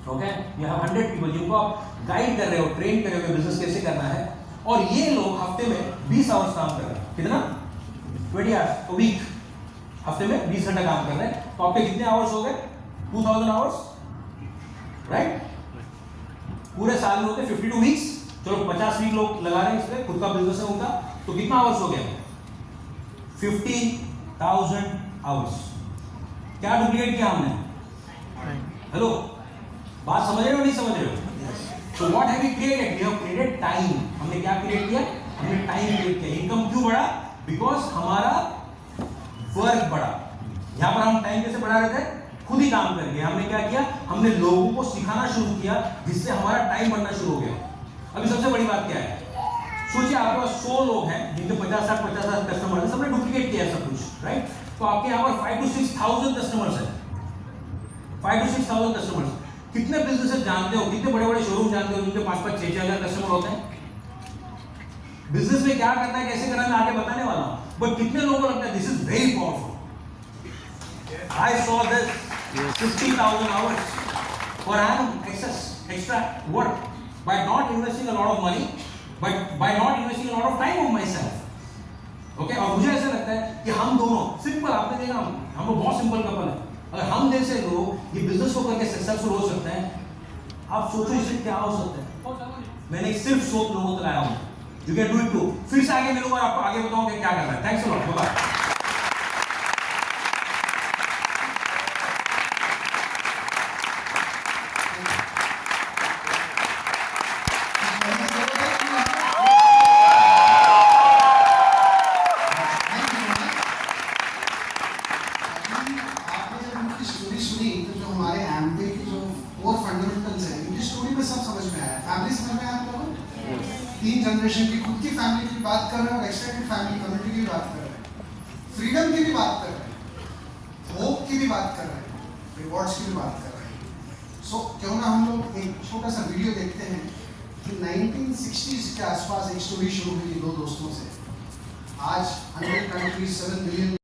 [SPEAKER 1] ओके, यू हैव 100 पीपल जिनको आप गाइड कर रहे हो, ट्रेन कर रहे हो बिजनेस कैसे करना है, और ये लोग हफ्ते में 20 आवर्स काम कर रहे हैं, कितना 20 आवर्स वीक, हफ्ते में 20 घंटा काम कर रहे हैं, तो आपके कितने आवर्स हो गए 2000 आवर्स, राइट। पूरे साल में होते 52 वीक्स, चलो 50 वीक लोग लगा रहे हैं इसमें, खुद का बिजनेस है उनका, तो कितना आवर्स हो गया 50,000 आवर्स। क्या डुप्लीकेट किया हमने, हेलो बात समझ रहे हो नहीं समझ रहे हो? So what have we created? We have created time। हमने क्या क्रिएट किया, हमने टाइम क्रिएट किया। इनकम क्यों बढ़ा, बिकॉज हमारा वर्क बढ़ा। यहाँ पर हम टाइम कैसे बढ़ा रहे थे, खुद ही काम करके। हमने क्या किया, हमने लोगों को सिखाना शुरू किया, जिससे हमारा टाइम बढ़ना शुरू हो गया। अभी सबसे बड़ी बात क्या है, सोचिए आपके पास 100 लोग हैं जिनके 50,000 कस्टमर है, सबने डुप्लीकेट किया सब कुछ, राइट। तो आपके यहाँ पर 5,000 to 6,000 कस्टमर्स हैं, 5,000 to 6,000 कस्टमर्स। कितने बिजनेसेस जानते हो, कितने बड़े बड़े शोरूम जानते हो जिनके 5,000 6,000 6,000 कस्टमर होते हैं? बिजनेस में क्या करना है, कैसे करना है, मैं आगे बताने वाला हूं, बट कितने लोगों को लगता है this is very powerful. I saw this 50,000 hours for an extra work by not investing a lot of money, but by not investing a lot of time of my self, okay. और मुझे ऐसा लगता है कि हम दोनों सिंपल, आपने देखा हम लोग बहुत सिंपल कपल है, अगर हम जैसे लोग ये बिजनेस को करके सक्सेसफुल हो सकते हैं, आप सोचो इससे क्या हो सकता है। मैंने सिर्फ 100 लोगों तक आया हूं, you can do it too. फिर से आगे मिलूंगा, आपको आगे बताऊंगा क्या करना है। Thanks a lot, bye.
[SPEAKER 4] Story सुनी तो जो हमारे एमवे की जो 4 फंडामेंटल्स हैं, इनकी स्टोरी में सब समझ में आया। फैमिली समझ में आया आप लोगों को, 3 जनरेशन की खुद की फैमिली की बात कर रहे हैं और एक्सटेंडेड फैमिली कम्युनिटी की बात कर रहे हैं, फ्रीडम की भी बात कर रहे हैं, होप की भी बात कर रहे हैं, रिवॉर्ड्स की भी बात कर रहे हैं। सो क्यों ना हम लोग एक छोटा सा वीडियो देखते हैं कि 1960s के आसपास एक स्टोरी शुरू हुई 2 दोस्तों से। आज 100 कंट्रीज 7 मिलियन